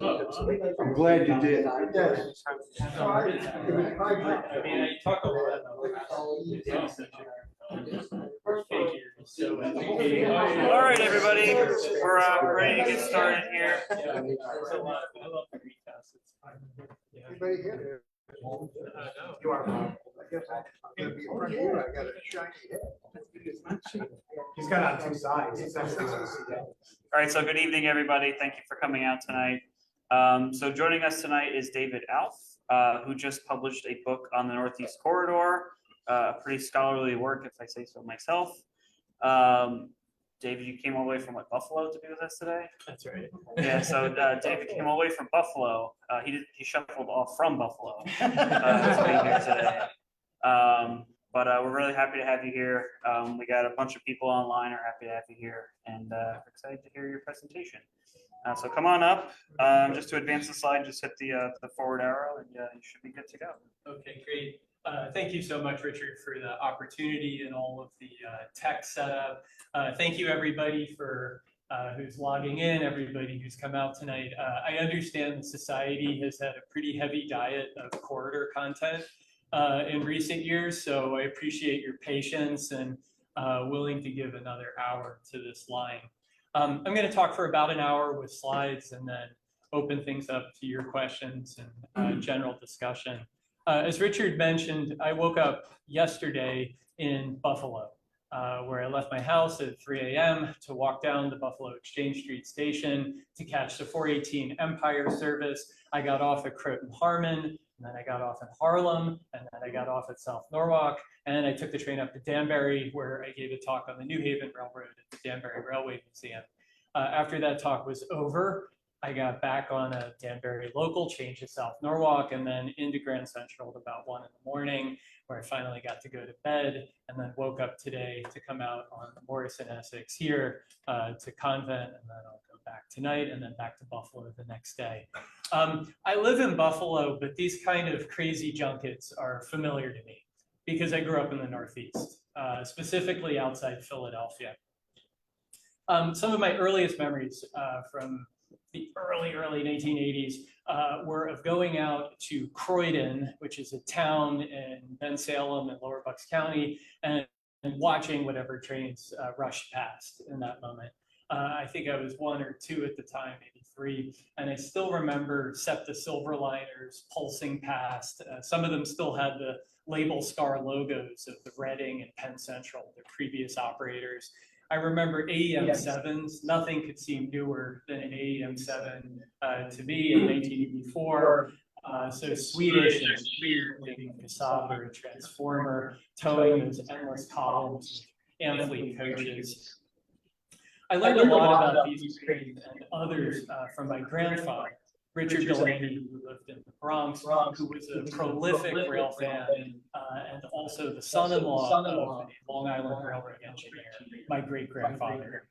I'm glad you did. Yes. I mean, I talk a lot about all right, everybody, we're ready to get started here. Anybody here? You are. I guess I'm gonna be in front of you. I got a shiny head. He's got on two sides. All right, so good evening, everybody. Thank you for coming out tonight. So joining us tonight is David Alff, who just published a book on the Northeast Corridor, pretty scholarly work, if I say so myself. David, you came all the way from what, Buffalo to be with us today? That's right. Yeah, so David came all the way from Buffalo. He shuffled off from Buffalo to be here today. But we're really happy to have you here. We got a bunch of people online are happy to have you here, and we're excited to hear your presentation. So come on up. Just to advance the slide, just hit the forward arrow, and you should be good to go. Okay, great. Thank you so much, Richard, for the opportunity and all of the tech setup. Thank you, everybody, for who's logging in, everybody who's come out tonight. I understand the society has had a pretty heavy diet of corridor content in recent years, so I appreciate your patience and willing to give another hour to this line. I'm going to talk for about an hour with slides and then open things up to your questions and general discussion. As Richard mentioned, I woke up yesterday in Buffalo, where I left my house at 3 a.m. to walk down the Buffalo Exchange Street station to catch the 418 Empire service. I got off at Croton Harmon, and then I got off in Harlem, and then I got off at South Norwalk, and I took the train up to Danbury, where I gave a talk on the New Haven Railroad at the Danbury Railway Museum. After that talk was over, I got back on a Danbury local, changed to South Norwalk, and then into Grand Central at about 1 in the morning, where I finally got to go to bed, and then woke up today to come out on Morrison Essex here to Convent, and then I'll go back tonight, and then back to Buffalo the next day. I live in Buffalo, but these kind of crazy junkets are familiar to me because I grew up in the Northeast, specifically outside Philadelphia. Some of my earliest memories from the early 1980s were of going out to Croydon, which is a town in Bensalem in Lower Bucks County, and watching whatever trains rushed past in that moment. I think I was 1 or 2 at the time, maybe 3, and I still remember SEPTA Silverliners pulsing past. Some of them still had the label scar logos of the Reading and Penn Central, the previous operators. I remember AEM 7s. Nothing could seem newer than an AEM 7 to me in 1984. So Swedish and weird, Cassava and Transformer, towing those endless columns of Amfleet coaches. I learned a lot about these trains and others from my grandfather, Richard Delaney, who lived in the Bronx, who was a prolific rail fan and also the son-in-law of a Long Island Railroad engineer, my great-grandfather.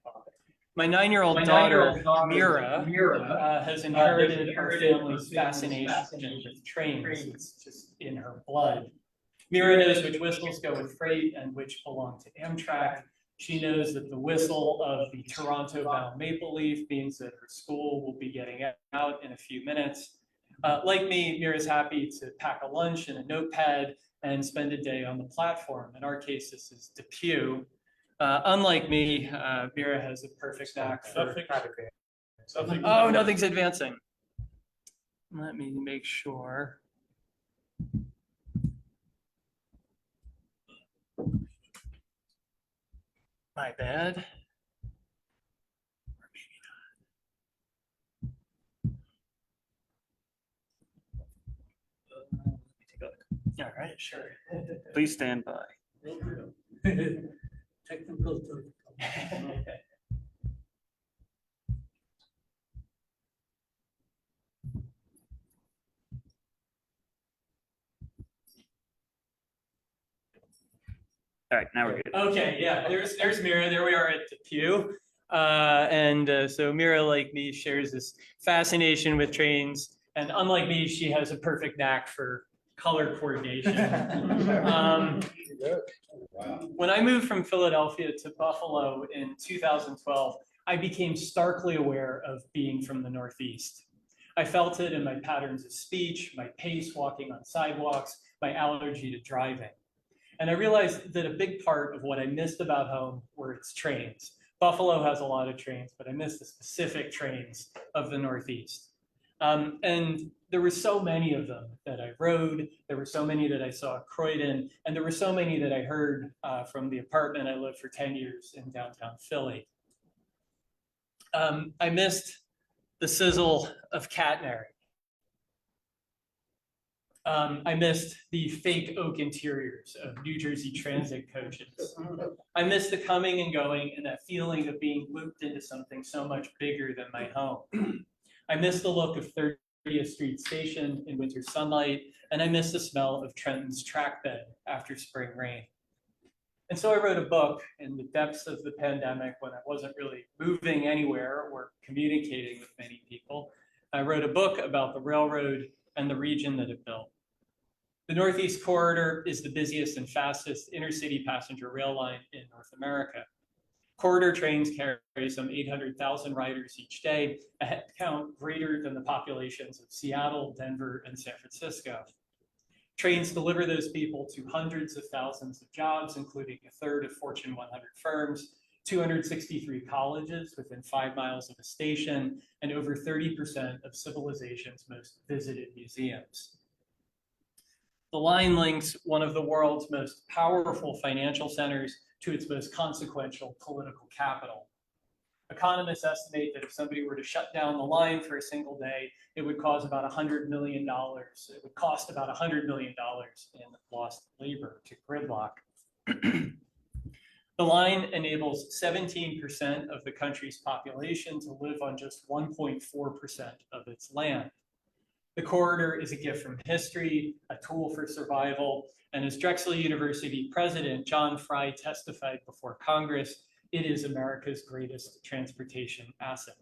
My 9-year-old daughter, Mira, has inherited our family's fascination with trains. It's just in her blood. Mira knows which whistles go with freight and which belong to Amtrak. She knows that the whistle of the Toronto-bound Maple Leaf means that her school will be getting out in a few minutes. Like me, Mira's happy to pack a lunch and a notepad and spend a day on the platform. In our case, this is Depew. Unlike me, Mira has a perfect knack for... Oh, nothing's advancing. Let me make sure. My bad. Or maybe not. Let me take a look. All right, sure. Please stand by. Technical. Okay. All right, now we're good. Okay, yeah, there's Mira. There we are at Depew. So Mira, like me, shares this fascination with trains. And unlike me, she has a perfect knack for color coordination. When I moved from Philadelphia to Buffalo in 2012, I became starkly aware of being from the Northeast. I felt it in my patterns of speech, my pace walking on sidewalks, my allergy to driving. And I realized that a big part of what I missed about home were its trains. Buffalo has a lot of trains, but I missed the specific trains of the Northeast. And there were so many of them that I rode, there were so many that I saw at Croydon, and there were so many that I heard from the apartment I lived for 10 years in downtown Philly. I missed the sizzle of catenary. I missed the fake oak interiors of New Jersey Transit coaches. I missed the coming and going and that feeling of being looped into something so much bigger than my home. I missed the look of 30th Street Station in winter sunlight, and I missed the smell of Trenton's track bed after spring rain. And so I wrote a book in the depths of the pandemic when I wasn't really moving anywhere or communicating with many people. I wrote a book about the railroad and the region that it built. The Northeast Corridor is the busiest and fastest intercity passenger rail line in North America. Corridor trains carry some 800,000 riders each day, a head count greater than the populations of Seattle, Denver, and San Francisco. Trains deliver those people to hundreds of thousands of jobs, including a third of Fortune 100 firms, 263 colleges within 5 miles of a station, and over 30% of civilization's most visited museums. The line links one of the world's most powerful financial centers to its most consequential political capital. Economists estimate that if somebody were to shut down the line for a single day, it would cause about $100 million. It would cost about $100 million in lost labor to gridlock. The line enables 17% of the country's population to live on just 1.4% of its land. The corridor is a gift from history, a tool for survival, and as Drexel University President John Fry testified before Congress, it is America's greatest transportation asset.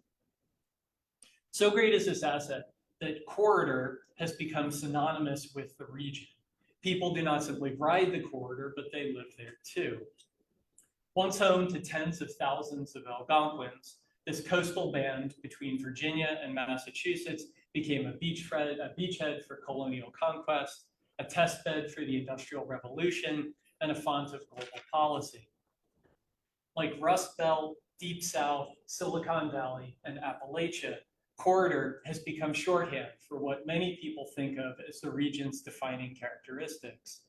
So great is this asset that corridor has become synonymous with the region. People do not simply ride the corridor, but they live there too. Once home to tens of thousands of Algonquins, this coastal band between Virginia and Massachusetts became a beachhead for colonial conquest, a test bed for the Industrial Revolution, and a font of global policy. Like Rust Belt, Deep South, Silicon Valley, and Appalachia, corridor has become shorthand for what many people think of as the region's defining characteristics.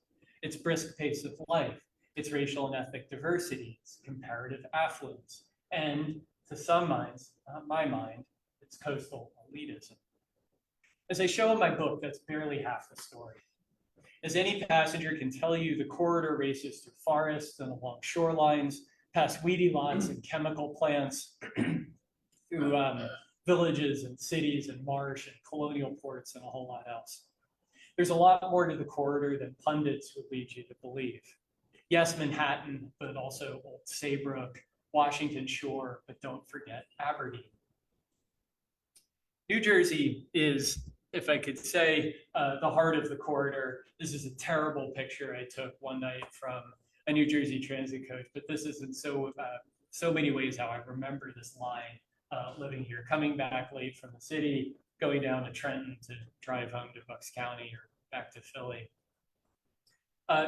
Its brisk pace of life, its racial and ethnic diversity, its comparative affluence, and to some minds, not my mind, its coastal elitism. As I show in my book, that's barely half the story. As any passenger can tell you, the corridor races through forests and along shorelines, past weedy lots and chemical plants, through villages and cities and marsh and colonial ports and a whole lot else. There's a lot more to the corridor than pundits would lead you to believe. Yes, Manhattan, but also Old Saybrook, Washington Shore, but don't forget Aberdeen. New Jersey is, if I could say, the heart of the corridor. This is a terrible picture I took one night from a New Jersey Transit coach, but this is in so many ways how I remember this line living here, coming back late from the city, going down to Trenton to drive home to Bucks County or back to Philly.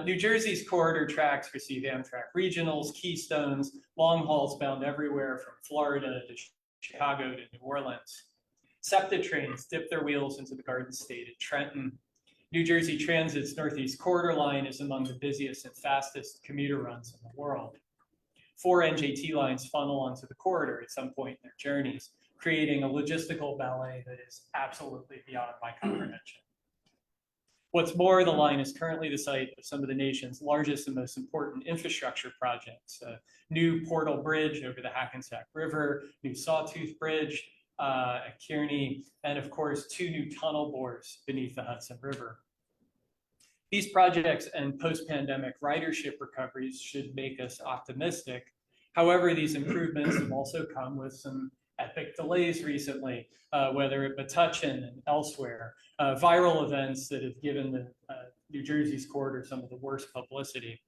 New Jersey's corridor tracks receive Amtrak regionals, Keystones, long hauls bound everywhere from Florida to Chicago to New Orleans. SEPTA trains dip their wheels into the Garden State at Trenton. New Jersey Transit's Northeast Corridor line is among the busiest and fastest commuter runs in the world. 4 NJT lines funnel onto the corridor at some point in their journeys, creating a logistical ballet that is absolutely beyond my comprehension. What's more, the line is currently the site of some of the nation's largest and most important infrastructure projects. A new Portal Bridge over the Hackensack River, new Sawtooth Bridge at Kearney, and of course, 2 new tunnel bores beneath the Hudson River. These projects and post-pandemic ridership recoveries should make us optimistic. However, these improvements have also come with some epic delays recently, whether at Metuchen and elsewhere, viral events that have given the New Jersey's corridor some of the worst publicity.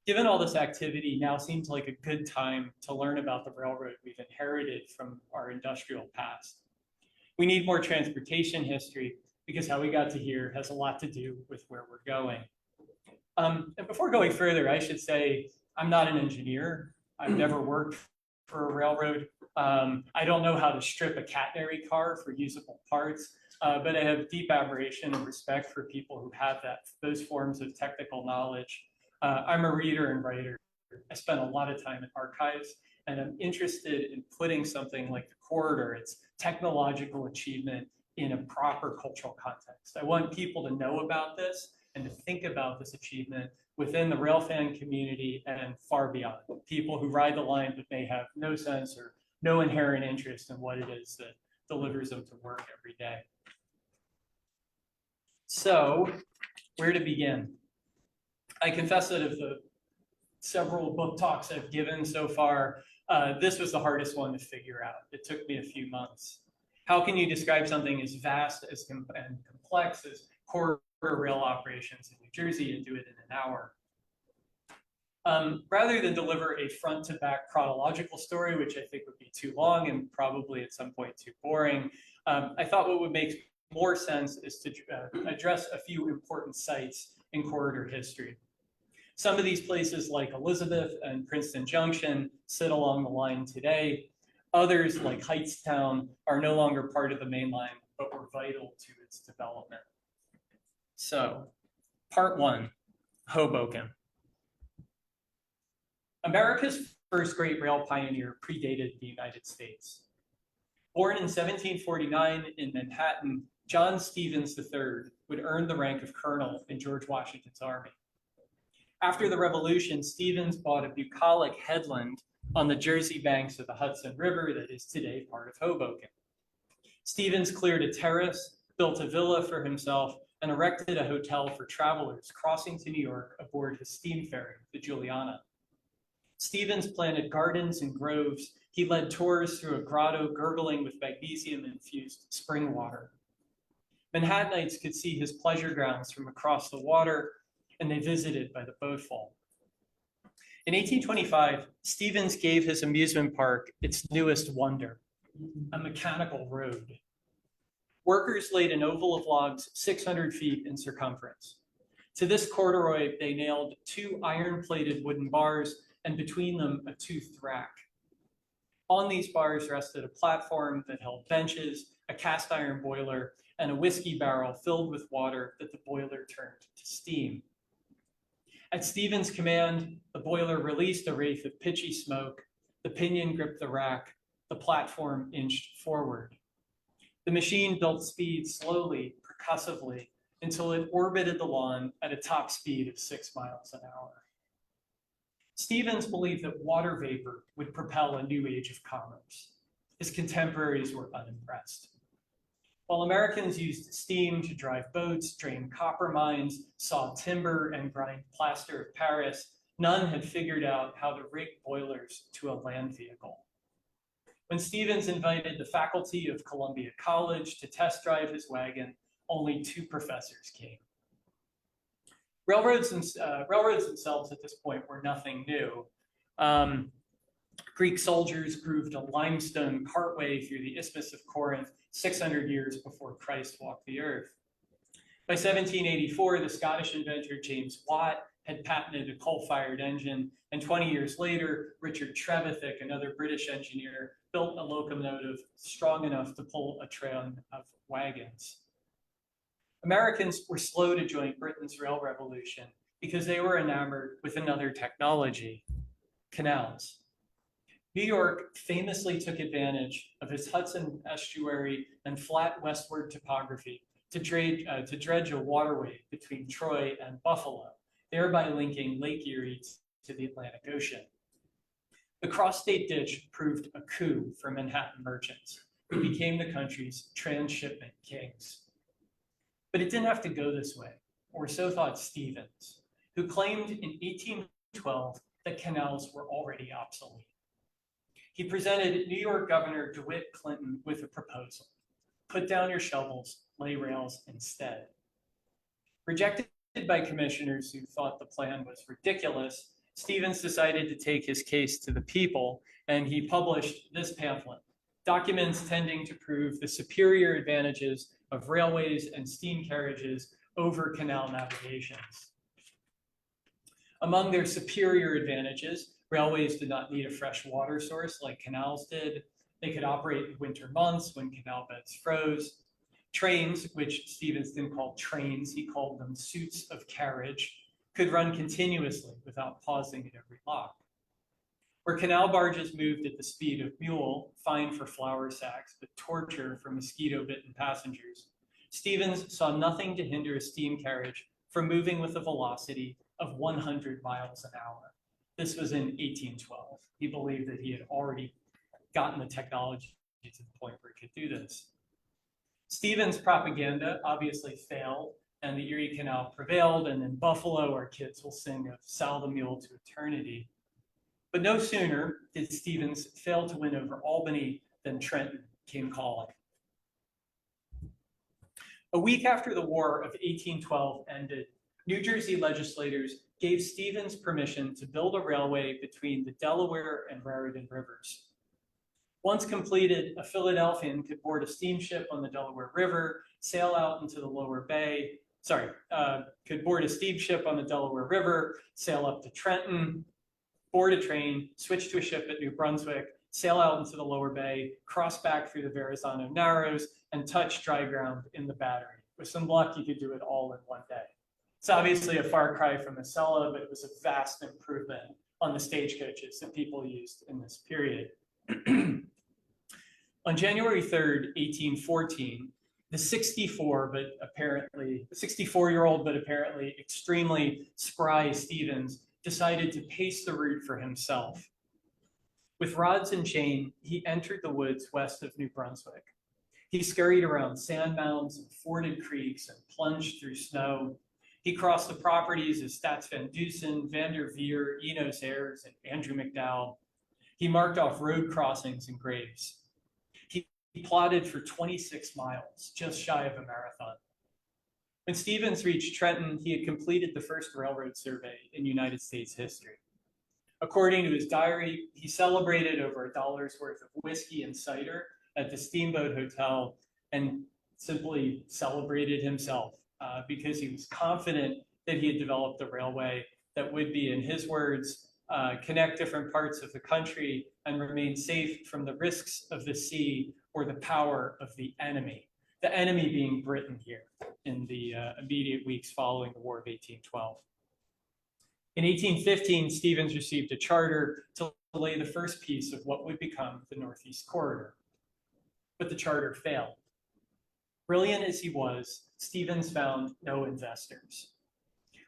Given all this activity, now seems like a good time to learn about the railroad we've inherited from our industrial past. We need more transportation history because how we got to here has a lot to do with where we're going. And before going further, I should say I'm not an engineer. I've never worked for a railroad. I don't know how to strip a catenary car for usable parts, but I have deep admiration and respect for people who have those forms of technical knowledge. I'm a reader and writer. I spent a lot of time in archives, and I'm interested in putting something like the corridor, its technological achievement, in a proper cultural context. I want people to know about this and to think about this achievement within the railfan community and far beyond. People who ride the line but may have no sense or no inherent interest in what it is that delivers them to work every day. So, where to begin? I confess that of the several book talks I've given so far, this was the hardest one to figure out. It took me a few months. How can you describe something as vast and complex as corridor rail operations in New Jersey and do it in an hour? Rather than deliver a front to back chronological story, which I think would be too long and probably at some point too boring, I thought what would make more sense is to address a few important sites in corridor history. Some of these places like Elizabeth and Princeton Junction sit along the line today. Others like Heightstown are no longer part of the main line, but were vital to its development. So, part one, Hoboken. America's first great rail pioneer predated the United States. Born in 1749 in Manhattan, John Stevens III would earn the rank of colonel in George Washington's army. After the Revolution, Stevens bought a bucolic headland on the Jersey banks of the Hudson River that is today part of Hoboken. Stevens cleared a terrace, built a villa for himself, and erected a hotel for travelers crossing to New York aboard his steam ferry, the Juliana. Stevens planted gardens and groves. He led tours through a grotto gurgling with magnesium-infused spring water. Manhattanites could see his pleasure grounds from across the water, and they visited by the boatful. In 1825, Stevens gave his amusement park its newest wonder, a mechanical road. Workers laid an oval of logs 600 feet in circumference. To this corduroy, they nailed 2 iron-plated wooden bars and between them a toothed rack. On these bars rested a platform that held benches, a cast iron boiler, and a whiskey barrel filled with water that the boiler turned to steam. At Stevens' command, the boiler released a wraith of pitchy smoke, the pinion gripped the rack, the platform inched forward. The machine built speed slowly, percussively, until it orbited the lawn at a top speed of 6 miles an hour. Stevens believed that water vapor would propel a new age of commerce. His contemporaries were unimpressed. While Americans used steam to drive boats, drain copper mines, saw timber, and grind plaster of Paris, none had figured out how to rig boilers to a land vehicle. When Stevens invited the faculty of Columbia College to test drive his wagon, only 2 professors came. Railroads themselves at this point were nothing new. Greek soldiers grooved a limestone cartway through the Isthmus of Corinth 600 years before Christ walked the earth. By 1784, the Scottish inventor James Watt had patented a coal-fired engine, and 20 years later, Richard Trevithick, another British engineer, built a locomotive strong enough to pull a train of wagons. Americans were slow to join Britain's rail revolution because they were enamored with another technology, canals. New York famously took advantage of its Hudson estuary and flat westward topography to dredge a waterway between Troy and Buffalo, thereby linking Lake Erie to the Atlantic Ocean. The cross-state ditch proved a coup for Manhattan merchants, who became the country's transshipment kings. But it didn't have to go this way, or so thought Stevens, who claimed in 1812 that canals were already obsolete. He presented New York Governor DeWitt Clinton with a proposal: put down your shovels, lay rails instead. Rejected by commissioners who thought the plan was ridiculous, Stevens decided to take his case to the people, and he published this pamphlet, documents tending to prove the superior advantages of railways and steam carriages over canal navigations. Among their superior advantages, railways did not need a fresh water source like canals did. They could operate in winter months when canal beds froze. Trains, which Stevens didn't call trains, he called them suits of carriage, could run continuously without pausing at every lock. Where canal barges moved at the speed of mule, fine for flour sacks, but torture for mosquito-bitten passengers, Stevens saw nothing to hinder a steam carriage from moving with a velocity of 100 miles an hour. This was in 1812. He believed that he had already gotten the technology to the point where he could do this. Stevens' propaganda obviously failed, and the Erie Canal prevailed, and in Buffalo, our kids will sing of "Sal the Mule to Eternity." But no sooner did Stevens fail to win over Albany than Trenton came calling. A week after the War of 1812 ended, New Jersey legislators gave Stevens permission to build a railway between the Delaware and Raritan rivers. Once completed, a Philadelphian could board a steamship on the Delaware River, sail out into the lower bay, could board a steamship on the Delaware River, sail up to Trenton, board a train, switch to a ship at New Brunswick, sail out into the lower bay, cross back through the Verrazano Narrows, and touch dry ground in the Battery. With some luck, you could do it all in one day. It's obviously a far cry from Acela, but it was a vast improvement on the stagecoaches that people used in this period. On January 3rd, 1814, the 64-year-old but apparently extremely spry Stevens decided to pace the route for himself. With rods and chain, he entered the woods west of New Brunswick. He scurried around sand mounds and forded creeks and plunged through snow. He crossed the properties of Stats Van Dusen, Vander Veer, Enos Ayres, and Andrew McDowell. He marked off road crossings and graves. He plodded for 26 miles, just shy of a marathon. When Stevens reached Trenton, he had completed the first railroad survey in United States history. According to his diary, he celebrated over $1 worth of whiskey and cider at the Steamboat Hotel and simply celebrated himself because he was confident that he had developed a railway that would be, in his words, connect different parts of the country and remain safe from the risks of the sea or the power of the enemy being Britain here in the immediate weeks following the War of 1812. In 1815, Stevens received a charter to lay the first piece of what would become the Northeast Corridor, but the charter failed. Brilliant as he was, Stevens found no investors.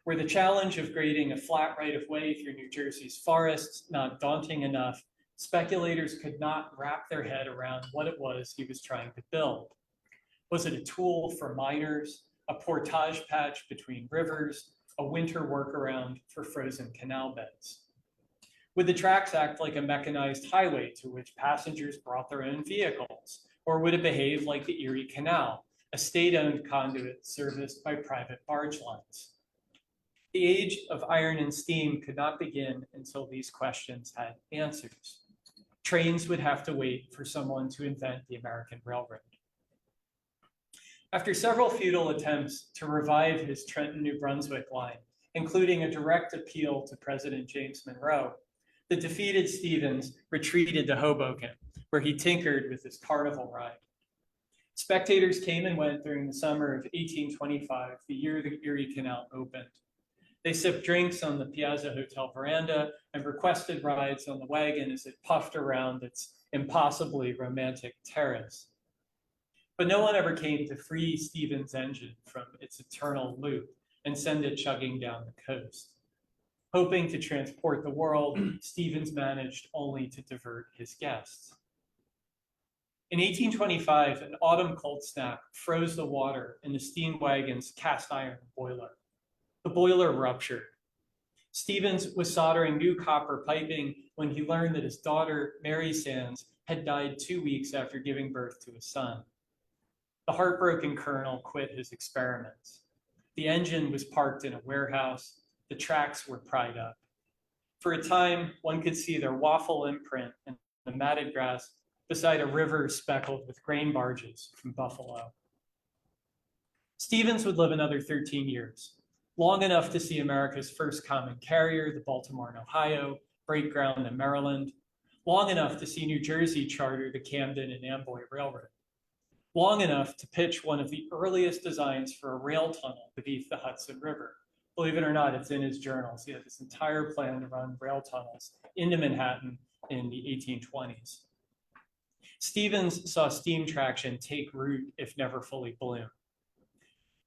Were the challenge of grading a flat right-of-way through New Jersey's forests not daunting enough, speculators could not wrap their head around what it was he was trying to build. Was it a tool for miners, a portage patch between rivers, a winter workaround for frozen canal beds? Would the tracks act like a mechanized highway to which passengers brought their own vehicles? Or would it behave like the Erie Canal, a state-owned conduit serviced by private barge lines? The age of iron and steam could not begin until these questions had answers. Trains would have to wait for someone to invent the American railroad. After several futile attempts to revive his Trenton, New Brunswick line, including a direct appeal to President James Monroe, the defeated Stevens retreated to Hoboken, where he tinkered with his carnival ride. Spectators came and went during the summer of 1825, the year the Erie Canal opened. They sipped drinks on the Piazza Hotel veranda and requested rides on the wagon as it puffed around its impossibly romantic terrace. But no one ever came to free Stevens' engine from its eternal loop and send it chugging down the coast. Hoping to transport the world, Stevens managed only to divert his guests. In 1825, an autumn cold snap froze the water in the steam wagon's cast iron boiler. The boiler ruptured. Stevens was soldering new copper piping when he learned that his daughter, Mary Sands, had died 2 weeks after giving birth to a son. The heartbroken colonel quit his experiments. The engine was parked in a warehouse. The tracks were pried up. For a time, one could see their waffle imprint in the matted grass beside a river speckled with grain barges from Buffalo. Stevens would live another 13 years, long enough to see America's first common carrier, the Baltimore and Ohio, break ground in Maryland, long enough to see New Jersey charter the Camden and Amboy Railroad, long enough to pitch one of the earliest designs for a rail tunnel beneath the Hudson River. Believe it or not, it's in his journals. He had this entire plan to run rail tunnels into Manhattan in the 1820s. Stevens saw steam traction take root, if never fully bloom.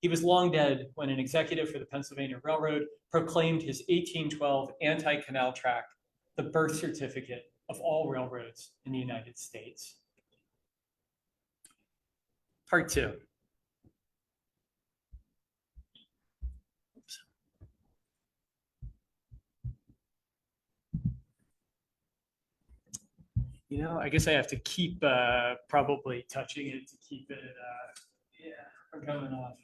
He was long dead when an executive for the Pennsylvania Railroad proclaimed his 1812 anti-canal tract the birth certificate of all railroads in the United States. Part 2. You know, I guess I have to keep probably touching it to keep it, from coming off.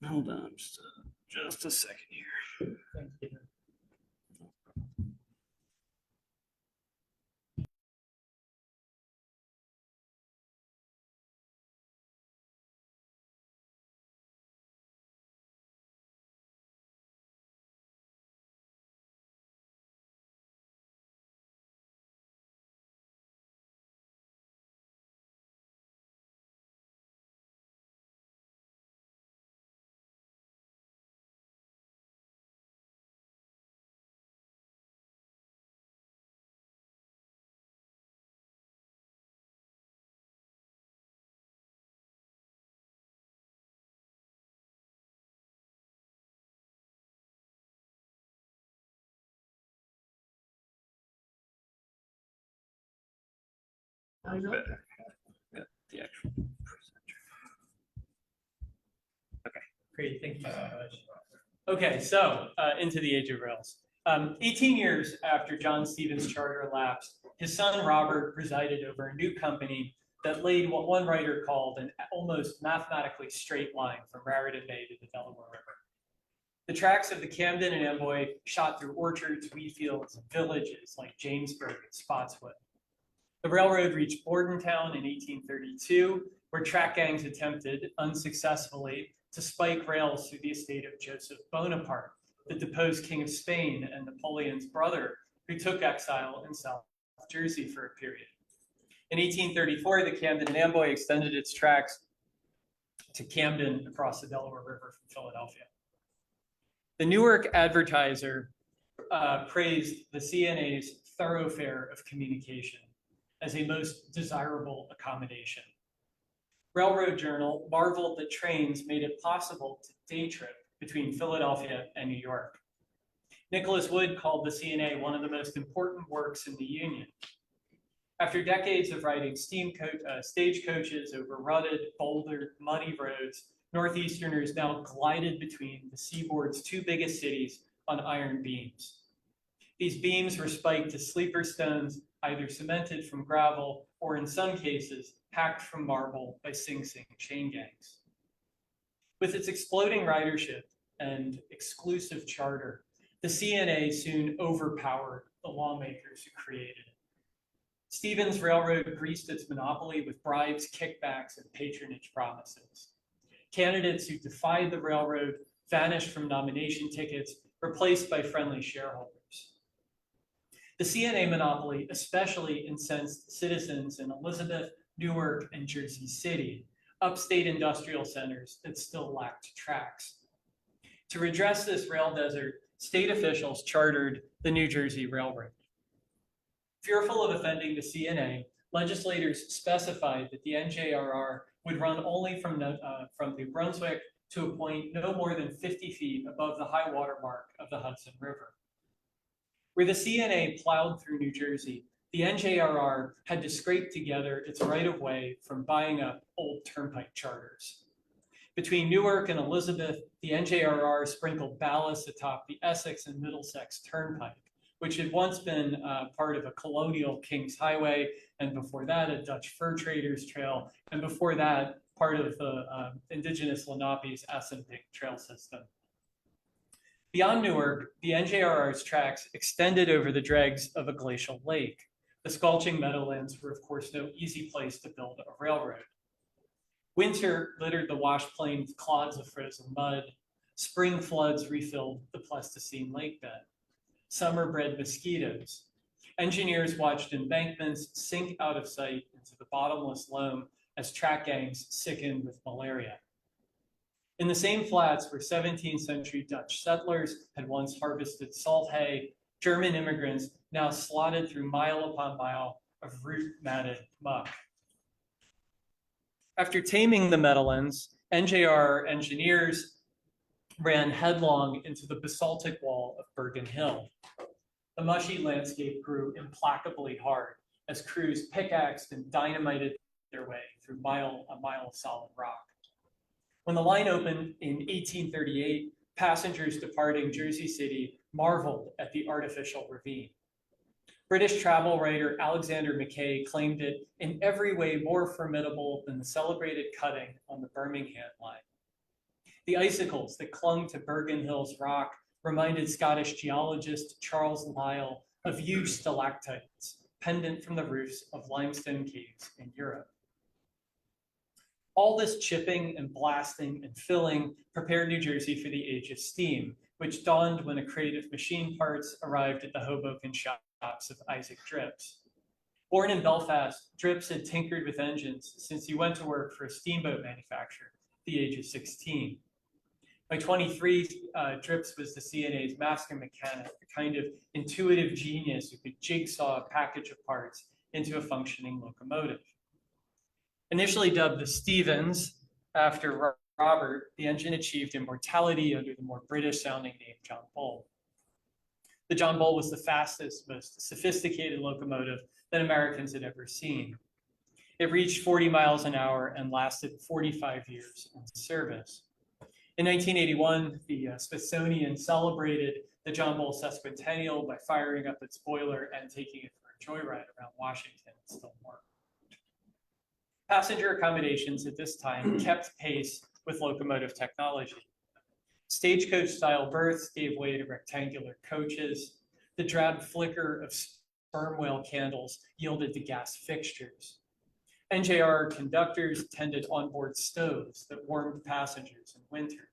Hold on just a second here. Thank you. I know. Got the actual presenter. Great, thank you so much. Okay, so into the age of rails. 18 years after John Stevens' charter elapsed, his son Robert presided over a new company that laid what one writer called an almost mathematically straight line from Raritan Bay to the Delaware River. The tracks of the Camden and Amboy shot through orchards, wheat fields, and villages like Jamesburg and Spotswood. The railroad reached Bordentown in 1832, where track gangs attempted, unsuccessfully, to spike rails through the estate of Joseph Bonaparte, the deposed King of Spain and Napoleon's brother, who took exile in South Jersey for a period. In 1834, the Camden and Amboy extended its tracks to Camden across the Delaware River from Philadelphia. The Newark Advertiser praised the CNA's thoroughfare of communication as a most desirable accommodation. Railroad Journal marveled that trains made it possible to day trip between Philadelphia and New York. Nicholas Wood called the CNA one of the most important works in the Union. After decades of riding stagecoaches over rutted, bouldered, muddy roads, Northeasterners now glided between the seaboard's two biggest cities on iron beams. These beams were spiked to sleeper stones, either cemented from gravel or in some cases, hacked from marble by Sing Sing chain gangs. With its exploding ridership and exclusive charter, the CNA soon overpowered the lawmakers who created it. Stevens Railroad greased its monopoly with bribes, kickbacks, and patronage promises. Candidates who defied the railroad vanished from nomination tickets, replaced by friendly shareholders. The CNA monopoly especially incensed citizens in Elizabeth, Newark, and Jersey City, upstate industrial centers that still lacked tracks. To redress this rail desert, state officials chartered the New Jersey Railroad. Fearful of offending the CNA, legislators specified that the NJRR would run only from New Brunswick to a point no more than 50 feet above the high water mark of the Hudson River. Where the CNA plowed through New Jersey, the NJRR had to scrape together its right-of-way from buying up old turnpike charters. Between Newark and Elizabeth, the NJRR sprinkled ballast atop the Essex and Middlesex Turnpike, which had once been part of a colonial King's Highway, and before that, a Dutch fur traders trail, and before that, part of the indigenous Lenape's Assunpink trail system. Beyond Newark, the NJRR's tracks extended over the dregs of a glacial lake. The sculching meadowlands were, of course, no easy place to build a railroad. Winter littered the wash plain with clods of frozen mud. Spring floods refilled the Pleistocene lake bed. Summer bred mosquitoes. Engineers watched embankments sink out of sight into the bottomless loam as track gangs sickened with malaria. In the same flats where 17th century Dutch settlers had once harvested salt hay, German immigrants now slotted through mile upon mile of root-matted muck. After taming the Meadowlands, NJR engineers ran headlong into the basaltic wall of Bergen Hill. The mushy landscape grew implacably hard as crews pickaxed and dynamited their way through a mile of solid rock. When the line opened in 1838, passengers departing Jersey City marveled at the artificial ravine. British travel writer Alexander Mackay claimed it in every way more formidable than the celebrated cutting on the Birmingham line. The icicles that clung to Bergen Hill's rock reminded Scottish geologist Charles Lyell of huge stalactites pendant from the roofs of limestone caves in Europe. All this chipping and blasting and filling prepared New Jersey for the age of steam, which dawned when a crate of machine parts arrived at the Hoboken shops of Isaac Drips. Born in Belfast, Drips had tinkered with engines since he went to work for a steamboat manufacturer at the age of 16. By 23, Drips was the CNA's master mechanic, a kind of intuitive genius who could jigsaw a package of parts into a functioning locomotive. Initially dubbed the Stevens after Robert, the engine achieved immortality under the more British-sounding name John Bull. The John Bull was the fastest, most sophisticated locomotive that Americans had ever seen. It reached 40 miles an hour and lasted 45 years in service. In 1981, the Smithsonian celebrated the John Bull sesquicentennial by firing up its boiler and taking it for a joyride around Washington. It still worked. Passenger accommodations at this time kept pace with locomotive technology. Stagecoach-style berths gave way to rectangular coaches. The drab flicker of sperm whale candles yielded to gas fixtures. NJR conductors tended onboard stoves that warmed passengers in winter.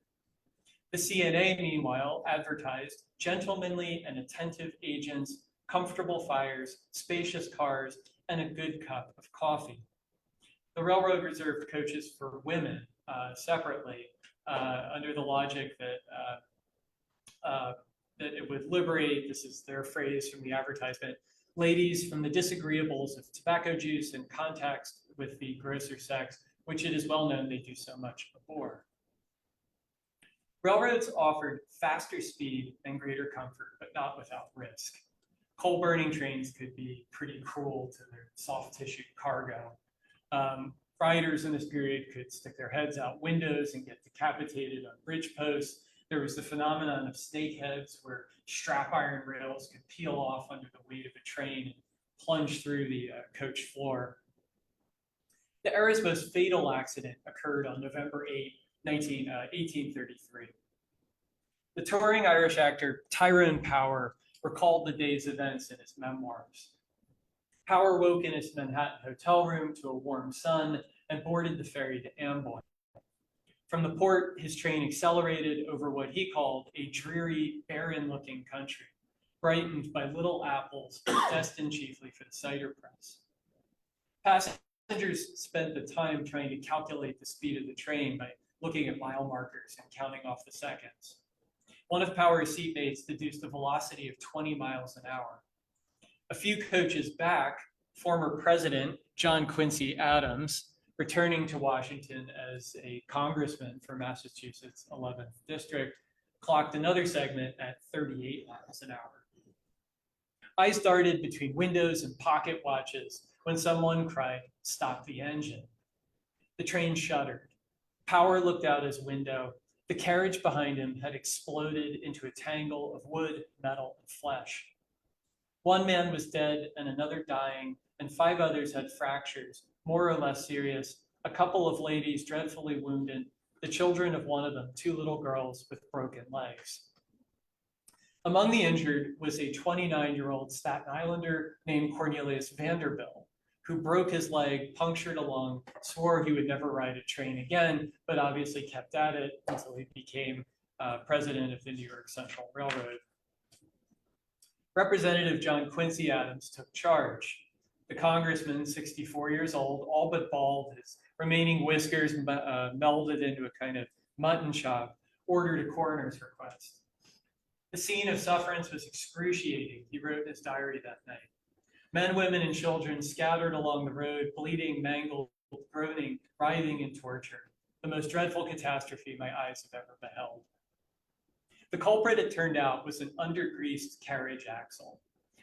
The CNA, meanwhile, advertised gentlemanly and attentive agents, comfortable fires, spacious cars, and a good cup of coffee. The railroad reserved coaches for women separately, under the logic that it would liberate, this is their phrase from the advertisement, ladies from the disagreeables of tobacco juice and contact with the grosser sex, which it is well known they do so much before. Railroads offered faster speed and greater comfort, but not without risk. Coal-burning trains could be pretty cruel to their soft tissue cargo. Riders in this period could stick their heads out windows and get decapitated on bridge posts. There was the phenomenon of snakeheads where strap iron rails could peel off under the weight of a train and plunge through the coach floor. The era's most fatal accident occurred on November 8, 1833. The touring Irish actor Tyrone Power recalled the day's events in his memoirs. Power woke in his Manhattan hotel room to a warm sun and boarded the ferry to Amboy. From the port, his train accelerated over what he called a dreary, barren-looking country, brightened by little apples destined chiefly for the cider press. Passengers spent the time trying to calculate the speed of the train by looking at mile markers and counting off the seconds. One of Power's seatmates deduced a velocity of 20 miles an hour. A few coaches back, former President John Quincy Adams, returning to Washington as a congressman for Massachusetts' 11th district, clocked another segment at 38 miles an hour. Eyes darted between windows and pocket watches when someone cried, "Stop the engine." The train shuddered. Power looked out his window. The carriage behind him had exploded into a tangle of wood, metal, and flesh. One man was dead and another dying, and 5 others had fractures, more or less serious, a couple of ladies dreadfully wounded, the children of one of them, 2 little girls with broken legs. Among the injured was a 29-year-old Staten Islander named Cornelius Vanderbilt, who broke his leg, punctured a lung, swore he would never ride a train again, but obviously kept at it until he became president of the New York Central Railroad. Representative John Quincy Adams took charge. The congressman, 64 years old, all but bald, his remaining whiskers melded into a kind of mutton chop, ordered a coroner's request. The scene of sufferance was excruciating, he wrote in his diary that night. Men, women, and children scattered along the road, bleeding, mangled, groaning, writhing in torture. The most dreadful catastrophe my eyes have ever beheld. The culprit, it turned out, was an undergreased carriage axle,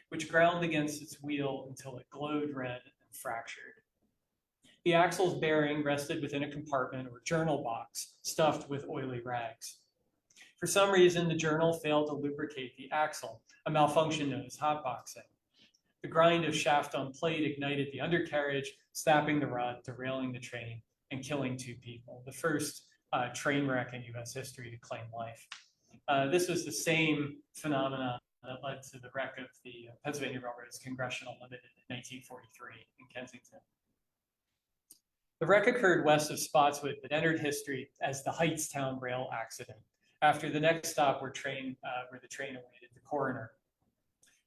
which ground against its wheel until it glowed red and fractured. The axle's bearing rested within a compartment or journal box stuffed with oily rags. For some reason, the journal failed to lubricate the axle, a malfunction known as hotboxing. The grind of shaft on plate ignited the undercarriage, snapping the rod, derailing the train, and killing 2 people, the first train wreck in US history to claim life. This was the same phenomenon that led to the wreck of the Pennsylvania Railroad's Congressional Limited in 1943 in Kensington. The wreck occurred west of Spotswood, but entered history as the Hightstown rail accident, after the next stop where the train awaited the coroner.